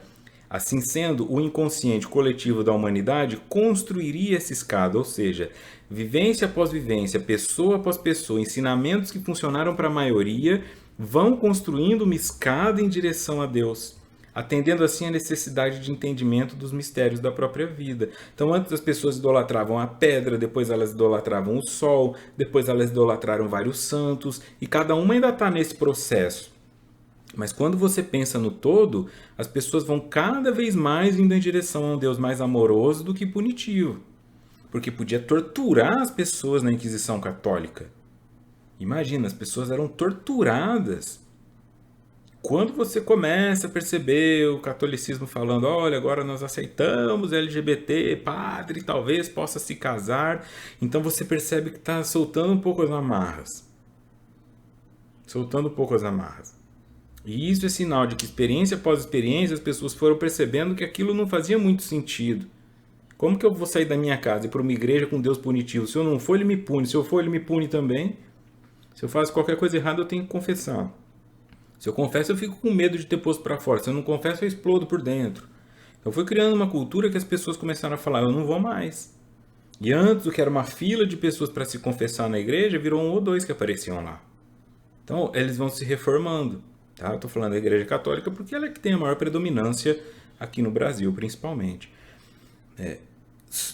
Speaker 1: Assim sendo, o inconsciente coletivo da humanidade construiria essa escada, ou seja, vivência após vivência, pessoa após pessoa, ensinamentos que funcionaram para a maioria, vão construindo uma escada em direção a Deus, atendendo assim a necessidade de entendimento dos mistérios da própria vida. Então, antes as pessoas idolatravam a pedra, depois elas idolatravam o sol, depois elas idolatraram vários santos, e cada uma ainda está nesse processo. Mas quando você pensa no todo, as pessoas vão cada vez mais indo em direção a um Deus mais amoroso do que punitivo. Porque podia torturar as pessoas na Inquisição Católica. Imagina, as pessoas eram torturadas. Quando você começa a perceber o catolicismo falando, olha, agora nós aceitamos LGBT, padre talvez possa se casar, então você percebe que está soltando um pouco as amarras. Soltando um pouco as amarras. E isso é sinal de que experiência após experiência as pessoas foram percebendo que aquilo não fazia muito sentido. Como que eu vou sair da minha casa e ir para uma igreja com Deus punitivo? Se eu não for, ele me pune. Se eu for, ele me pune também. Se eu faço qualquer coisa errada, eu tenho que confessar. Se eu confesso, eu fico com medo de ter posto para fora. Se eu não confesso, eu explodo por dentro. Então foi criando uma cultura que as pessoas começaram a falar, eu não vou mais. E antes, o que era uma fila de pessoas para se confessar na igreja, virou 1 ou 2 que apareciam lá. Então, eles vão se reformando. Tá? Eu estou falando da Igreja Católica porque ela é que tem a maior predominância aqui no Brasil, principalmente.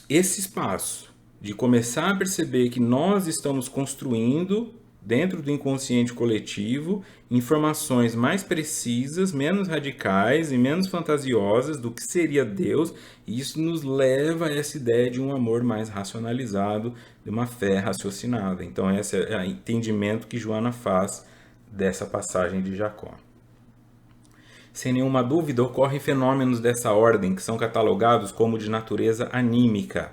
Speaker 1: Esse espaço de começar a perceber que nós estamos construindo, dentro do inconsciente coletivo, informações mais precisas, menos radicais e menos fantasiosas do que seria Deus, e isso nos leva a essa ideia de um amor mais racionalizado, de uma fé raciocinada. Então, esse é o entendimento que Joana faz dessa passagem de Jacó. Sem nenhuma dúvida, ocorrem fenômenos dessa ordem que são catalogados como de natureza anímica,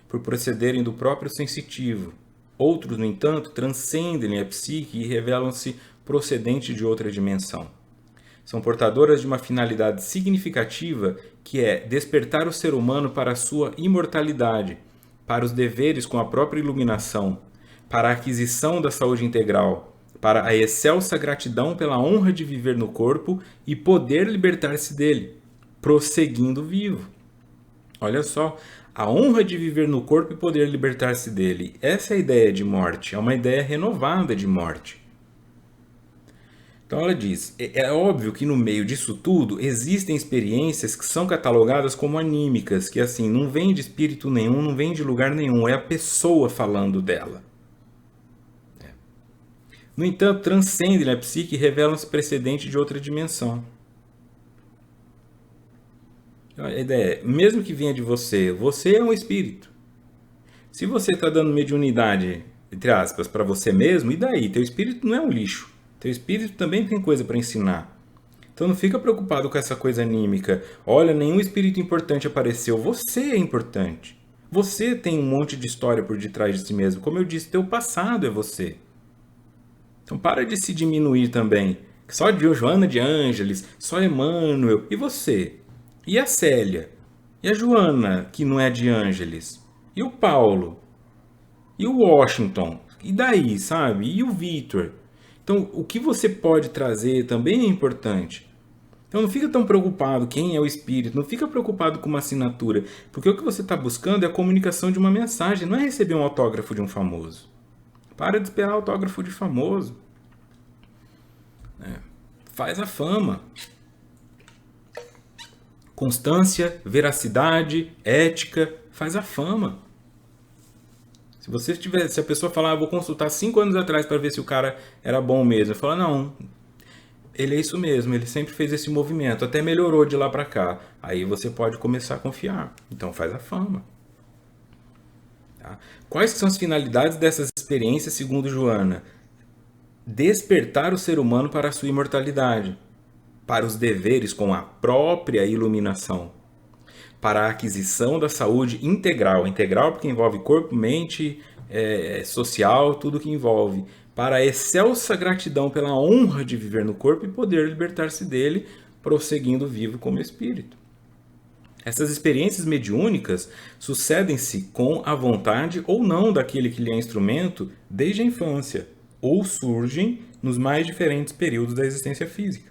Speaker 1: por procederem do próprio sensitivo. Outros, no entanto, transcendem a psique e revelam-se procedentes de outra dimensão. São portadoras de uma finalidade significativa que é despertar o ser humano para a sua imortalidade, para os deveres com a própria iluminação, para a aquisição da saúde integral, para a excelsa gratidão pela honra de viver no corpo e poder libertar-se dele, prosseguindo vivo. Olha só, a honra de viver no corpo e poder libertar-se dele. Essa é a ideia de morte, é uma ideia renovada de morte. Então ela diz, é óbvio que no meio disso tudo existem experiências que são catalogadas como anímicas, que assim, não vem de espírito nenhum, não vem de lugar nenhum, é a pessoa falando dela. No entanto, transcendem a psique e revelam-se precedente de outra dimensão. A ideia é, mesmo que venha de você, você é um espírito. Se você está dando mediunidade, entre aspas, para você mesmo, e daí? Teu espírito não é um lixo. Teu espírito também tem coisa para ensinar. Então não fica preocupado com essa coisa anímica. Olha, nenhum espírito importante apareceu. Você é importante. Você tem um monte de história por detrás de si mesmo. Como eu disse, teu passado é você. Então para de se diminuir também. Só de Joana de Ângeles, só Emmanuel. E você? E a Célia? E a Joana, que não é de Ângeles? E o Paulo? E o Washington? E daí, sabe? E o Victor? Então o que você pode trazer também é importante. Então não fica tão preocupado quem é o espírito, não fica preocupado com uma assinatura. Porque o que você está buscando é a comunicação de uma mensagem, não é receber um autógrafo de um famoso. Para de esperar autógrafo de famoso. Faz a fama. Constância, veracidade, ética, faz a fama. Se a pessoa falar, vou consultar 5 anos atrás para ver se o cara era bom mesmo, eu falo, não, ele é isso mesmo, ele sempre fez esse movimento, até melhorou de lá para cá. Aí você pode começar a confiar. Então faz a fama. Tá? Quais são as finalidades dessas experiências, segundo Joana? Despertar o ser humano para a sua imortalidade, para os deveres com a própria iluminação, para a aquisição da saúde integral. Integral porque envolve corpo, mente, social, tudo que envolve, para a excelsa gratidão pela honra de viver no corpo e poder libertar-se dele, prosseguindo vivo como espírito. Essas experiências mediúnicas sucedem-se com a vontade ou não daquele que lhe é instrumento desde a infância, ou surgem nos mais diferentes períodos da existência física.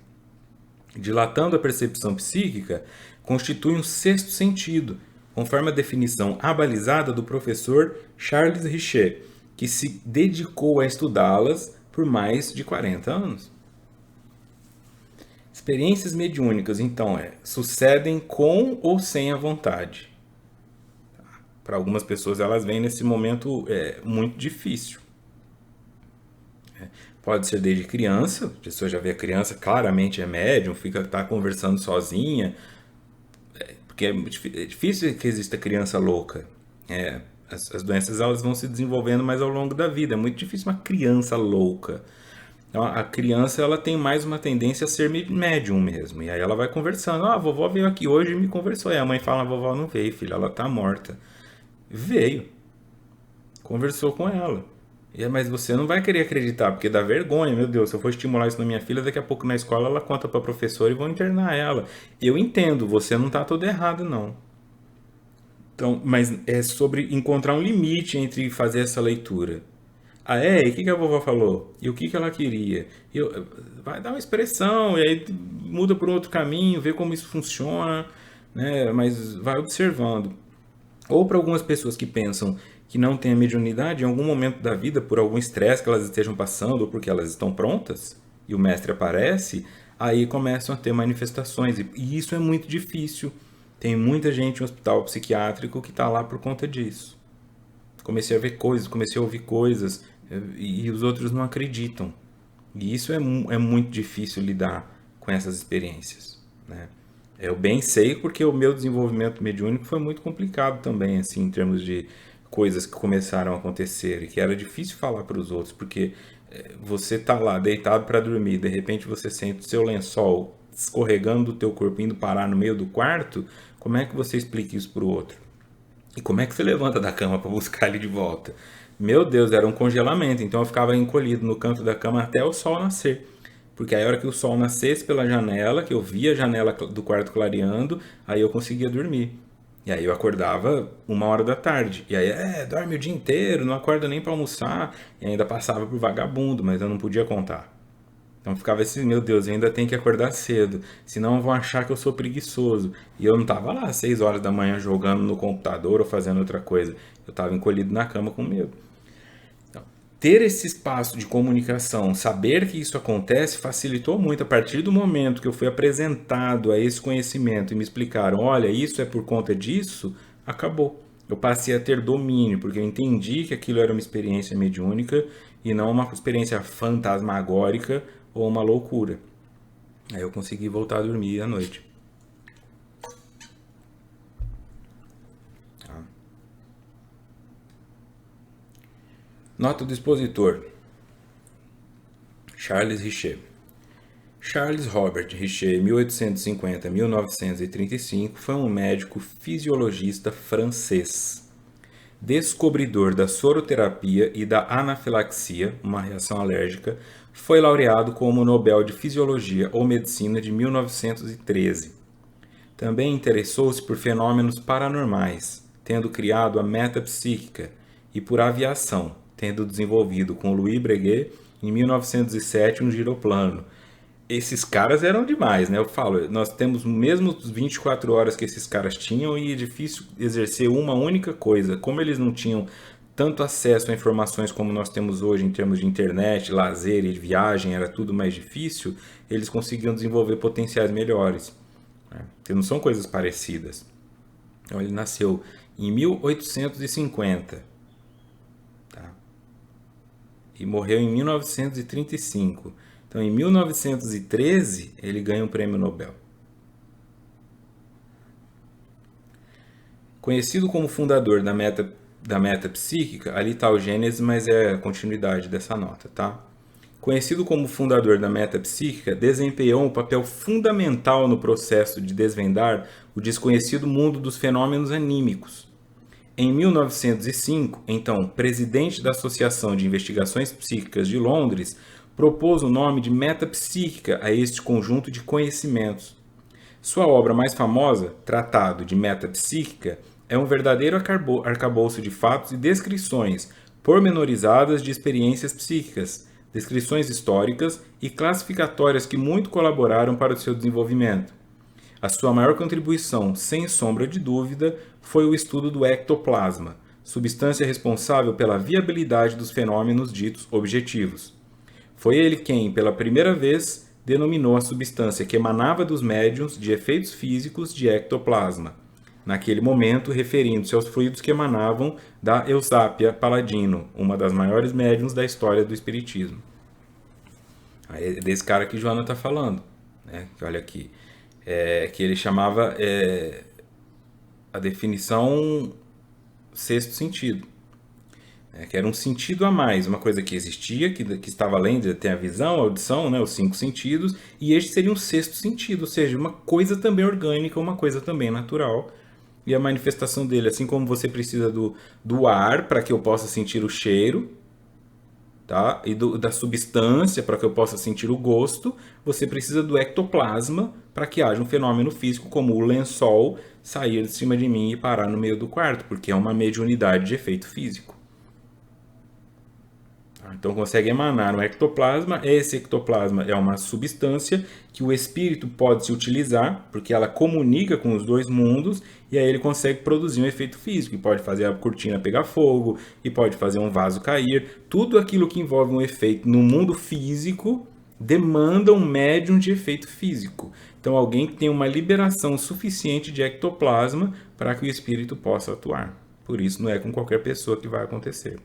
Speaker 1: Dilatando a percepção psíquica, constitui um sexto sentido, conforme a definição abalizada do professor Charles Richet, que se dedicou a estudá-las por mais de 40 anos. Experiências mediúnicas, então, sucedem com ou sem a vontade. Para algumas pessoas, elas vêm nesse momento muito difícil. Pode ser desde criança, a pessoa já vê a criança, claramente é médium, tá conversando sozinha, porque é difícil que exista criança louca. As doenças elas vão se desenvolvendo mais ao longo da vida, é muito difícil uma criança louca. Então, a criança ela tem mais uma tendência a ser médium mesmo. E aí ela vai conversando. A vovó veio aqui hoje e me conversou. E a mãe fala, a vovó não veio, filha, ela tá morta. Veio. Conversou com ela. Mas você não vai querer acreditar, porque dá vergonha, meu Deus. Se eu for estimular isso na minha filha, daqui a pouco na escola ela conta pra professora e vão internar ela. Eu entendo, você não tá todo errado, não. Então, mas é sobre encontrar um limite entre fazer essa leitura. E o que a vovó falou? E o que ela queria? Vai dar uma expressão, e aí muda por outro caminho, vê como isso funciona, né? Mas vai observando. Ou para algumas pessoas que pensam que não têm a mediunidade, em algum momento da vida, por algum estresse que elas estejam passando, ou porque elas estão prontas, e o mestre aparece, aí começam a ter manifestações. E isso é muito difícil. Tem muita gente em hospital psiquiátrico que está lá por conta disso. Comecei a ver coisas, comecei a ouvir coisas e os outros não acreditam. E isso é muito difícil lidar com essas experiências, né? Eu bem sei porque o meu desenvolvimento mediúnico foi muito complicado também, assim, em termos de coisas que começaram a acontecer e que era difícil falar para os outros, porque você tá lá deitado para dormir, de repente você sente o seu lençol escorregando do teu corpo, indo parar no meio do quarto, como é que você explica isso para o outro? E como é que você levanta da cama para buscar ele de volta? Meu Deus, era um congelamento. Então eu ficava encolhido no canto da cama até o sol nascer. Porque aí a hora que o sol nascesse pela janela, que eu via a janela do quarto clareando, aí eu conseguia dormir. E aí eu acordava 1h da tarde. E aí, dorme o dia inteiro, não acorda nem para almoçar. E ainda passava por vagabundo, mas eu não podia contar. Então ficava assim, meu Deus, eu ainda tenho que acordar cedo, senão vão achar que eu sou preguiçoso. E eu não estava lá às 6 horas da manhã jogando no computador ou fazendo outra coisa. Eu estava encolhido na cama com medo. Então, ter esse espaço de comunicação, saber que isso acontece, facilitou muito. A partir do momento que eu fui apresentado a esse conhecimento e me explicaram, olha, isso é por conta disso, acabou. Eu passei a ter domínio, porque eu entendi que aquilo era uma experiência mediúnica e não uma experiência fantasmagórica ou uma loucura. Aí eu consegui voltar a dormir à noite. Nota do expositor. Charles Richet. Charles Robert Richet, 1850-1935, foi um médico fisiologista francês. Descobridor da soroterapia e da anafilaxia, uma reação alérgica, foi laureado como Nobel de Fisiologia ou Medicina de 1913. Também interessou-se por fenômenos paranormais, tendo criado a metapsíquica, e por aviação, tendo desenvolvido com Louis Breguet, em 1907, um giroplano. Esses caras eram demais, né? Eu falo, nós temos mesmo 24 horas que esses caras tinham e é difícil exercer uma única coisa. Como eles não tinham tanto acesso a informações como nós temos hoje em termos de internet, lazer e viagem, era tudo mais difícil, eles conseguiam desenvolver potenciais melhores, né? Porque não são coisas parecidas. Então ele nasceu em 1850, tá? E morreu em 1935. Então, em 1913, ele ganha um prêmio Nobel. Conhecido como fundador da metapsíquica, ali está o Gênesis, mas é a continuidade dessa nota, tá? Conhecido como fundador da metapsíquica, desempenhou um papel fundamental no processo de desvendar o desconhecido mundo dos fenômenos anímicos. Em 1905, então, presidente da Associação de Investigações Psíquicas de Londres, propôs o nome de metapsíquica a este conjunto de conhecimentos. Sua obra mais famosa, Tratado de Metapsíquica, é um verdadeiro arcabouço de fatos e descrições pormenorizadas de experiências psíquicas, descrições históricas e classificatórias que muito colaboraram para o seu desenvolvimento. A sua maior contribuição, sem sombra de dúvida, foi o estudo do ectoplasma, substância responsável pela viabilidade dos fenômenos ditos objetivos. Foi ele quem, pela primeira vez, denominou a substância que emanava dos médiuns de efeitos físicos de ectoplasma, naquele momento referindo-se aos fluidos que emanavam da Eusápia Paladino, uma das maiores médiuns da história do espiritismo. É desse cara que Joana está falando, né? Olha aqui, que ele chamava a definição sexto sentido, que era um sentido a mais, uma coisa que existia, que estava além de ter a visão, a audição, né, os 5 sentidos, e este seria um sexto sentido, ou seja, uma coisa também orgânica, uma coisa também natural, e a manifestação dele, assim como você precisa do ar para que eu possa sentir o cheiro, tá? E da substância para que eu possa sentir o gosto, você precisa do ectoplasma para que haja um fenômeno físico como o lençol sair de cima de mim e parar no meio do quarto, porque é uma mediunidade de efeito físico. Então consegue emanar um ectoplasma. Esse ectoplasma é uma substância que o espírito pode se utilizar, porque ela comunica com os dois mundos, e aí ele consegue produzir um efeito físico, e pode fazer a cortina pegar fogo, e pode fazer um vaso cair. Tudo aquilo que envolve um efeito no mundo físico demanda um médium de efeito físico. Então alguém que tem uma liberação suficiente de ectoplasma para que o espírito possa atuar. Por isso não é com qualquer pessoa que vai acontecer.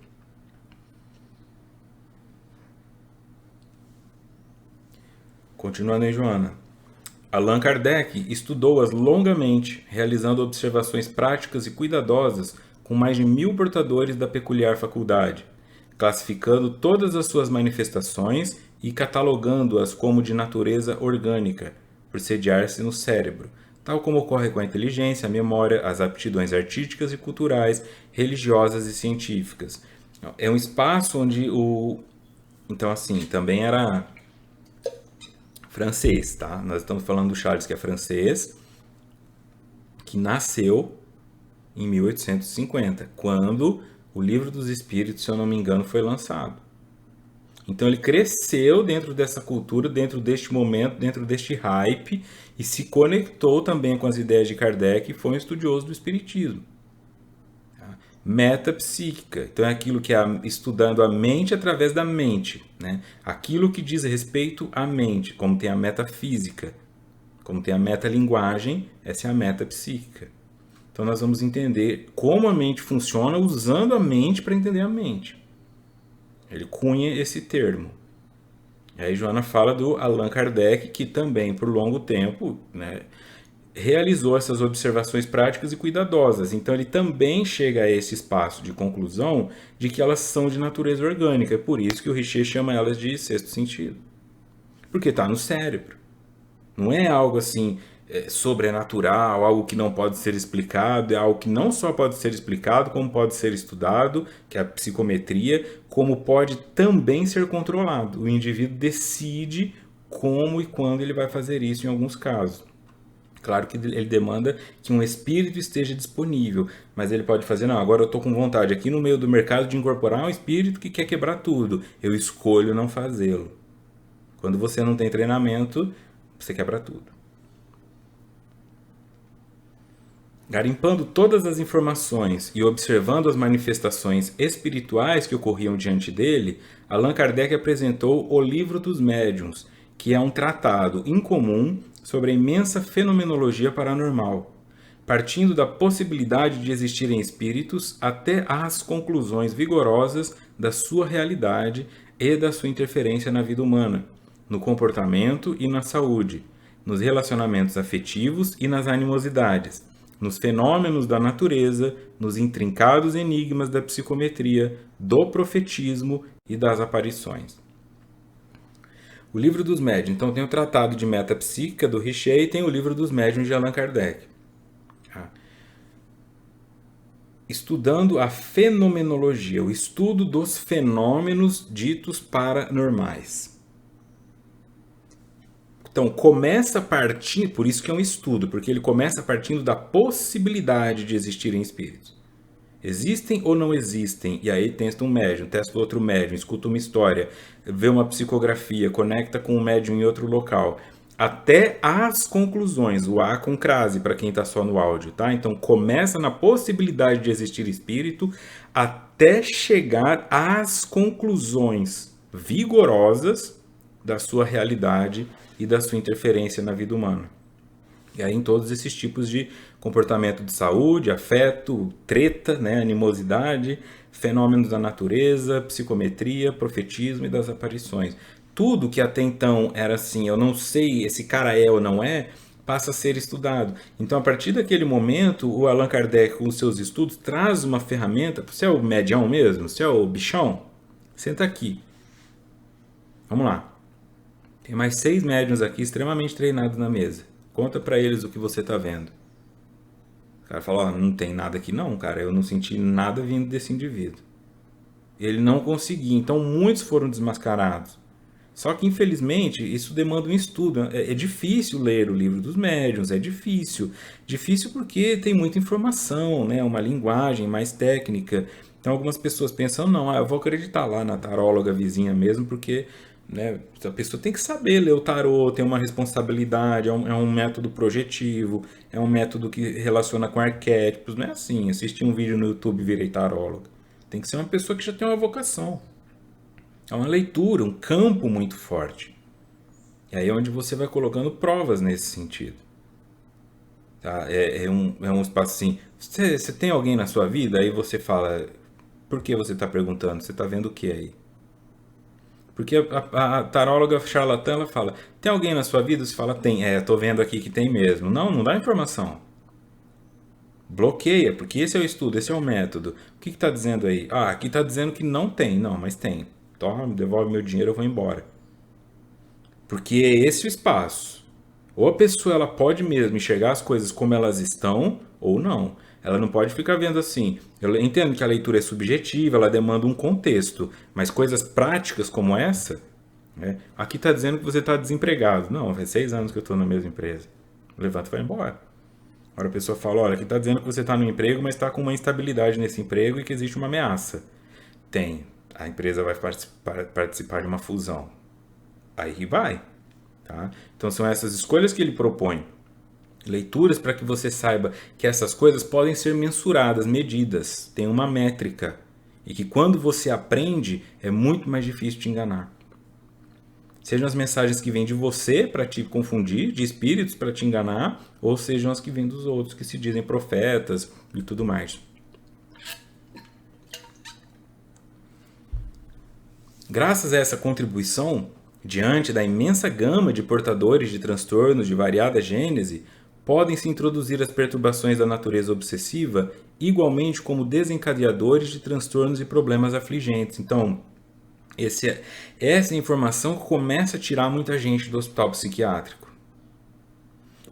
Speaker 1: Continuando aí, Joana. Allan Kardec estudou-as longamente, realizando observações práticas e cuidadosas com mais de 1000 portadores da peculiar faculdade, classificando todas as suas manifestações e catalogando-as como de natureza orgânica, por sediar-se no cérebro, tal como ocorre com a inteligência, a memória, as aptidões artísticas e culturais, religiosas e científicas. É um espaço onde o... Então, assim, também era francês, tá? Nós estamos falando do Charles, que é francês, que nasceu em 1850, quando o Livro dos Espíritos, se eu não me engano, foi lançado. Então ele cresceu dentro dessa cultura, dentro deste momento, dentro deste hype, e se conectou também com as ideias de Kardec e foi um estudioso do espiritismo. Metapsíquica, então é aquilo que é estudando a mente através da mente, né? Aquilo que diz respeito à mente, como tem a metafísica, como tem a metalinguagem, essa é a metapsíquica. Então nós vamos entender como a mente funciona usando a mente para entender a mente. Ele cunha esse termo. E aí Joana fala do Allan Kardec, que também por longo tempo, né, realizou essas observações práticas e cuidadosas. Então ele também chega a esse espaço de conclusão de que elas são de natureza orgânica. É por isso que o Richer chama elas de sexto sentido. Porque está no cérebro. Não é algo assim sobrenatural, algo que não pode ser explicado, é algo que não só pode ser explicado, como pode ser estudado, que é a psicometria, como pode também ser controlado. O indivíduo decide como e quando ele vai fazer isso em alguns casos. Claro que ele demanda que um espírito esteja disponível, mas ele pode fazer, não, agora eu estou com vontade aqui no meio do mercado de incorporar um espírito que quer quebrar tudo. Eu escolho não fazê-lo. Quando você não tem treinamento, você quebra tudo. Garimpando todas as informações e observando as manifestações espirituais que ocorriam diante dele, Allan Kardec apresentou o Livro dos Médiuns, que é um tratado incomum sobre a imensa fenomenologia paranormal, partindo da possibilidade de existirem espíritos até às conclusões vigorosas da sua realidade e da sua interferência na vida humana, no comportamento e na saúde, nos relacionamentos afetivos e nas animosidades, nos fenômenos da natureza, nos intrincados enigmas da psicometria, do profetismo e das aparições. O Livro dos Médiuns. Então tem o Tratado de Metapsíquica do Richer e tem o Livro dos Médiuns de Allan Kardec. estudando a fenomenologia, o estudo dos fenômenos ditos paranormais. Então, começa partindo, por isso que é um estudo, porque ele começa partindo da possibilidade de existirem espíritos. Existem ou não existem? E aí testa um médium, testa outro médium, escuta uma história, vê uma psicografia, conecta com um médium em outro local. Até as conclusões, o A com crase para quem está só no áudio, tá? Então começa na possibilidade de existir espírito até chegar às conclusões vigorosas da sua realidade e da sua interferência na vida humana. E aí em todos esses tipos de comportamento de saúde, afeto, treta, né, animosidade, fenômenos da natureza, psicometria, profetismo e das aparições. Tudo que até então era assim, eu não sei, esse cara é ou não é, passa a ser estudado. Então, a partir daquele momento, o Allan Kardec, com os seus estudos, traz uma ferramenta. Você é o medião mesmo? Você é o bichão? Senta aqui. Vamos lá. Tem mais 6 médiuns aqui extremamente treinados na mesa. Conta pra eles o que você tá vendo. O cara fala, não tem nada aqui não, cara. Eu não senti nada vindo desse indivíduo. Ele não conseguia. Então, muitos foram desmascarados. Só que, infelizmente, isso demanda um estudo. É difícil ler o livro dos médiuns, é difícil. Difícil porque tem muita informação, né? Uma linguagem mais técnica. Então, algumas pessoas pensam, não, eu vou acreditar lá na taróloga vizinha mesmo, porque, né, a pessoa tem que saber ler o tarô, tem uma responsabilidade, é um método projetivo, é um método que relaciona com arquétipos. Não é assim, assistir um vídeo no YouTube e virei taróloga. Tem que ser uma pessoa que já tem uma vocação. É uma leitura, um campo muito forte. E aí é onde você vai colocando provas nesse sentido. Tá? É um espaço assim. Você tem alguém na sua vida? Aí você fala, por que você está perguntando? Você está vendo o que aí? Porque a taróloga charlatã, ela fala, tem alguém na sua vida? Você fala, tem. Tô vendo aqui que tem mesmo. Não, não dá informação. Bloqueia, porque esse é o estudo, esse é o método. O que está dizendo aí? Ah, aqui está dizendo que não tem. Não, mas tem. Toma, devolve meu dinheiro, eu vou embora. Porque é esse o espaço. Ou a pessoa ela pode mesmo enxergar as coisas como elas estão, ou não. Ela não pode ficar vendo assim. Eu entendo que a leitura é subjetiva, ela demanda um contexto. Mas coisas práticas como essa, né? Aqui está dizendo que você está desempregado. Não, faz 6 anos que eu estou na mesma empresa. Levanta e vai embora. Agora a pessoa fala, olha, aqui está dizendo que você está no emprego, mas está com uma instabilidade nesse emprego e que existe uma ameaça. Tem. A empresa vai participar de uma fusão. Aí vai. Tá? Então são essas escolhas que ele propõe. Leituras para que você saiba que essas coisas podem ser mensuradas, medidas. Tem uma métrica. E que quando você aprende, é muito mais difícil te enganar. Sejam as mensagens que vêm de você para te confundir, de espíritos para te enganar, ou sejam as que vêm dos outros, que se dizem profetas e tudo mais. Graças a essa contribuição, diante da imensa gama de portadores de transtornos de variada gênese, podem se introduzir as perturbações da natureza obsessiva igualmente como desencadeadores de transtornos e problemas afligentes. Então, essa informação começa a tirar muita gente do hospital psiquiátrico.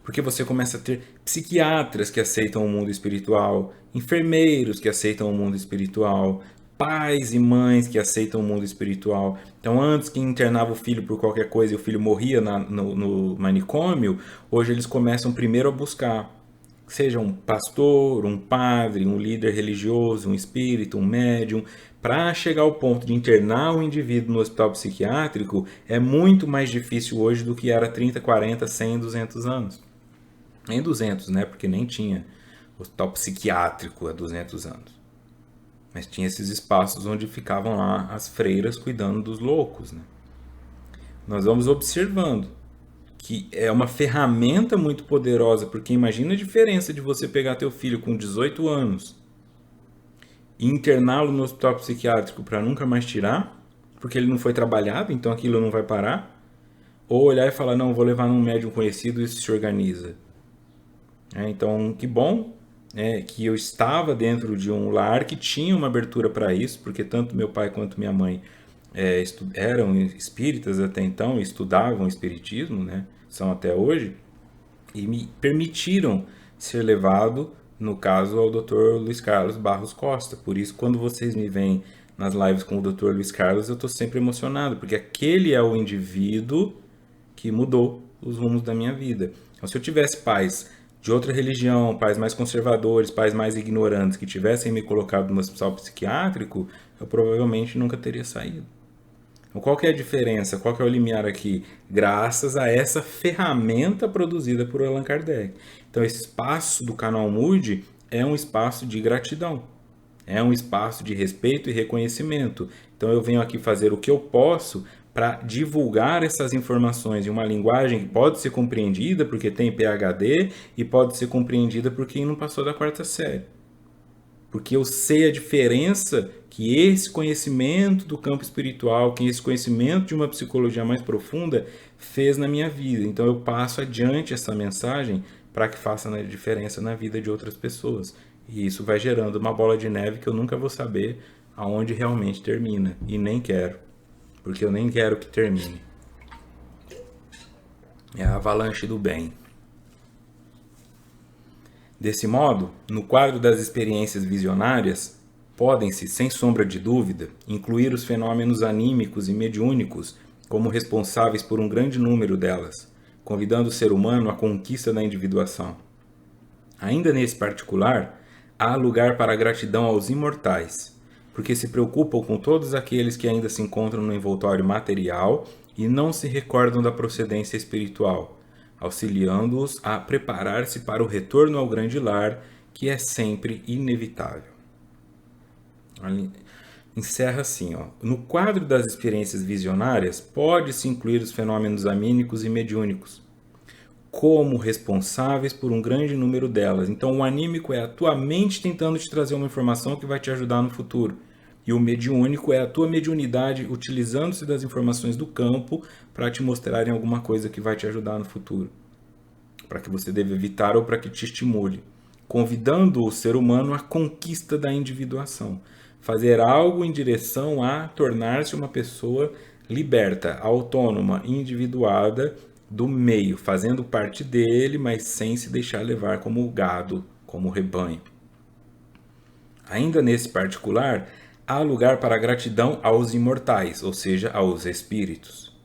Speaker 1: Porque você começa a ter psiquiatras que aceitam o mundo espiritual, enfermeiros que aceitam o mundo espiritual, pais e mães que aceitam o mundo espiritual. Então, antes que internava o filho por qualquer coisa e o filho morria no manicômio, hoje eles começam primeiro a buscar, seja um pastor, um padre, um líder religioso, um espírito, um médium, para chegar ao ponto de internar o indivíduo no hospital psiquiátrico é muito mais difícil hoje do que era 30, 40, 100, 200 anos. Nem 200, né? Porque nem tinha hospital psiquiátrico há 200 anos. Mas tinha esses espaços onde ficavam lá as freiras cuidando dos loucos, né? Nós vamos observando que é uma ferramenta muito poderosa, porque imagina a diferença de você pegar teu filho com 18 anos e interná-lo no hospital psiquiátrico para nunca mais tirar, porque ele não foi trabalhado, então aquilo não vai parar, ou olhar e falar, não, vou levar num médium conhecido e isso se organiza. Então, que bom que eu estava dentro de um lar que tinha uma abertura para isso, porque tanto meu pai quanto minha mãe eram espíritas até então, estudavam espiritismo, né? São até hoje, e me permitiram ser levado No caso, é o Dr. Luiz Carlos Barros Costa. Por isso, quando vocês me veem nas lives com o Dr. Luiz Carlos, eu estou sempre emocionado, porque aquele é o indivíduo que mudou os rumos da minha vida. Então, se eu tivesse pais de outra religião, pais mais conservadores, pais mais ignorantes, que tivessem me colocado no hospital psiquiátrico, eu provavelmente nunca teria saído. Então, qual que é a diferença? Qual que é o limiar aqui? Graças a essa ferramenta produzida por Allan Kardec. Então, esse espaço do canal Mood é um espaço de gratidão. É um espaço de respeito e reconhecimento. Então, eu venho aqui fazer o que eu posso para divulgar essas informações em uma linguagem que pode ser compreendida porque tem PhD e pode ser compreendida por quem não passou da quarta série. Porque eu sei a diferença que esse conhecimento do campo espiritual, que esse conhecimento de uma psicologia mais profunda fez na minha vida. Então eu passo adiante essa mensagem para que faça a diferença na vida de outras pessoas. E isso vai gerando uma bola de neve que eu nunca vou saber aonde realmente termina. E nem quero. Porque eu nem quero que termine. É a avalanche do bem. Desse modo, no quadro das experiências visionárias, podem-se, sem sombra de dúvida, incluir os fenômenos anímicos e mediúnicos como responsáveis por um grande número delas, convidando o ser humano à conquista da individuação. Ainda nesse particular, há lugar para a gratidão aos imortais, porque se preocupam com todos aqueles que ainda se encontram no envoltório material e não se recordam da procedência espiritual, auxiliando-os a preparar-se para o retorno ao grande lar, que é sempre inevitável. Encerra assim, ó. No quadro das experiências visionárias, pode-se incluir os fenômenos anímicos e mediúnicos, como responsáveis por um grande número delas. Então, o anímico é a tua mente tentando te trazer uma informação que vai te ajudar no futuro. E o mediúnico é a tua mediunidade utilizando-se das informações do campo para te mostrarem alguma coisa que vai te ajudar no futuro. Para que você deve evitar ou para que te estimule. Convidando o ser humano à conquista da individuação. Fazer algo em direção a tornar-se uma pessoa liberta, autônoma, individuada do meio, fazendo parte dele, mas sem se deixar levar como gado, como rebanho. Ainda nesse particular, há lugar para a gratidão aos imortais, ou seja, aos espíritos,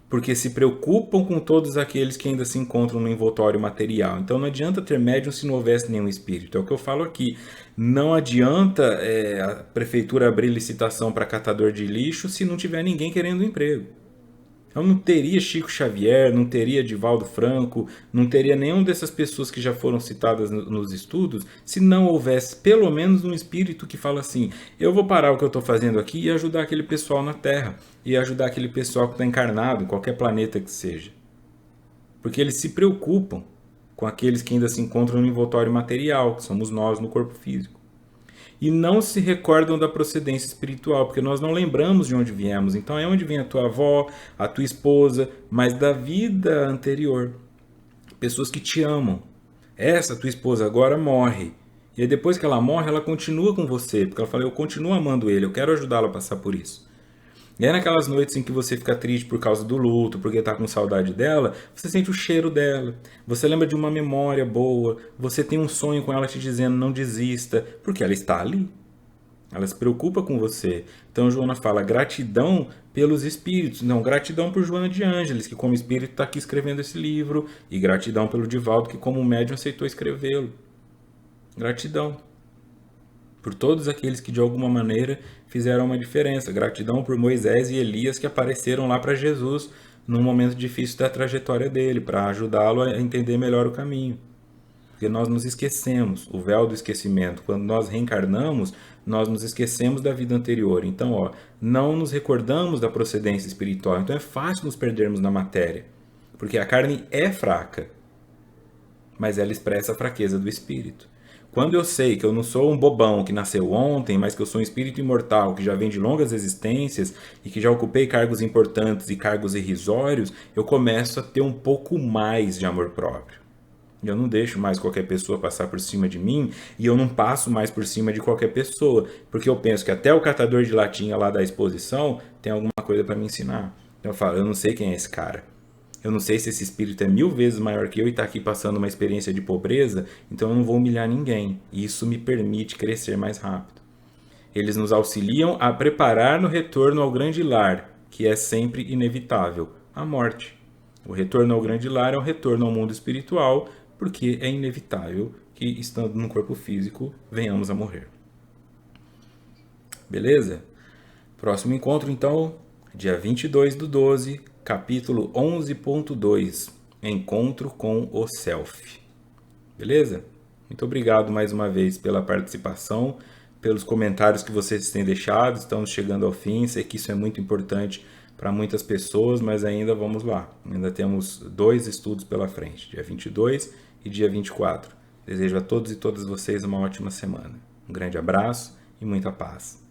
Speaker 1: porque se preocupam com todos aqueles que ainda se encontram no envoltório material. Então não adianta ter médium se não houvesse nenhum espírito. É o que eu falo aqui. Não adianta a prefeitura abrir licitação para catador de lixo se não tiver ninguém querendo emprego. Então não teria Chico Xavier, não teria Divaldo Franco, não teria nenhuma dessas pessoas que já foram citadas nos estudos, se não houvesse pelo menos um espírito que fala assim, eu vou parar o que eu estou fazendo aqui e ajudar aquele pessoal na Terra, e ajudar aquele pessoal que está encarnado em qualquer planeta que seja. Porque eles se preocupam com aqueles que ainda se encontram no envoltório material, que somos nós no corpo físico. E não se recordam da procedência espiritual, porque nós não lembramos de onde viemos. Então é onde vem a tua avó, a tua esposa, mas da vida anterior. Pessoas que te amam. Essa tua esposa agora morre. E aí depois que ela morre, ela continua com você, porque ela fala, eu continuo amando ele, eu quero ajudá-la a passar por isso. E aí naquelas noites em que você fica triste por causa do luto, porque está com saudade dela, você sente o cheiro dela, você lembra de uma memória boa, você tem um sonho com ela te dizendo não desista, porque ela está ali. Ela se preocupa com você. Então Joana fala gratidão pelos espíritos, não, gratidão por Joana de Ângeles, que como espírito está aqui escrevendo esse livro, e gratidão pelo Divaldo, que como médium aceitou escrevê-lo. Gratidão por todos aqueles que de alguma maneira fizeram uma diferença. Gratidão por Moisés e Elias que apareceram lá para Jesus num momento difícil da trajetória dele, para ajudá-lo a entender melhor o caminho. Porque nós nos esquecemos, o véu do esquecimento. Quando nós reencarnamos, nós nos esquecemos da vida anterior. Então, não nos recordamos da procedência espiritual. Então é fácil nos perdermos na matéria, porque a carne é fraca, mas ela expressa a fraqueza do espírito. Quando eu sei que eu não sou um bobão que nasceu ontem, mas que eu sou um espírito imortal que já vem de longas existências e que já ocupei cargos importantes e cargos irrisórios, eu começo a ter um pouco mais de amor próprio. Eu não deixo mais qualquer pessoa passar por cima de mim e eu não passo mais por cima de qualquer pessoa, porque eu penso que até o catador de latinha lá da exposição tem alguma coisa para me ensinar. Então eu falo, eu não sei quem é esse cara. Eu não sei se esse espírito é 1000 vezes maior que eu e está aqui passando uma experiência de pobreza, então eu não vou humilhar ninguém. E isso me permite crescer mais rápido. Eles nos auxiliam a preparar no retorno ao grande lar, que é sempre inevitável, a morte. O retorno ao grande lar é o retorno ao mundo espiritual, porque é inevitável que, estando no corpo físico, venhamos a morrer. Beleza? Próximo encontro, então, dia 22/12, capítulo 11.2, Encontro com o Self. Beleza? Muito obrigado mais uma vez pela participação, pelos comentários que vocês têm deixado. Estamos chegando ao fim. Sei que isso é muito importante para muitas pessoas, mas ainda vamos lá. Ainda temos 2 estudos pela frente, dia 22 e dia 24. Desejo a todos e todas vocês uma ótima semana. Um grande abraço e muita paz.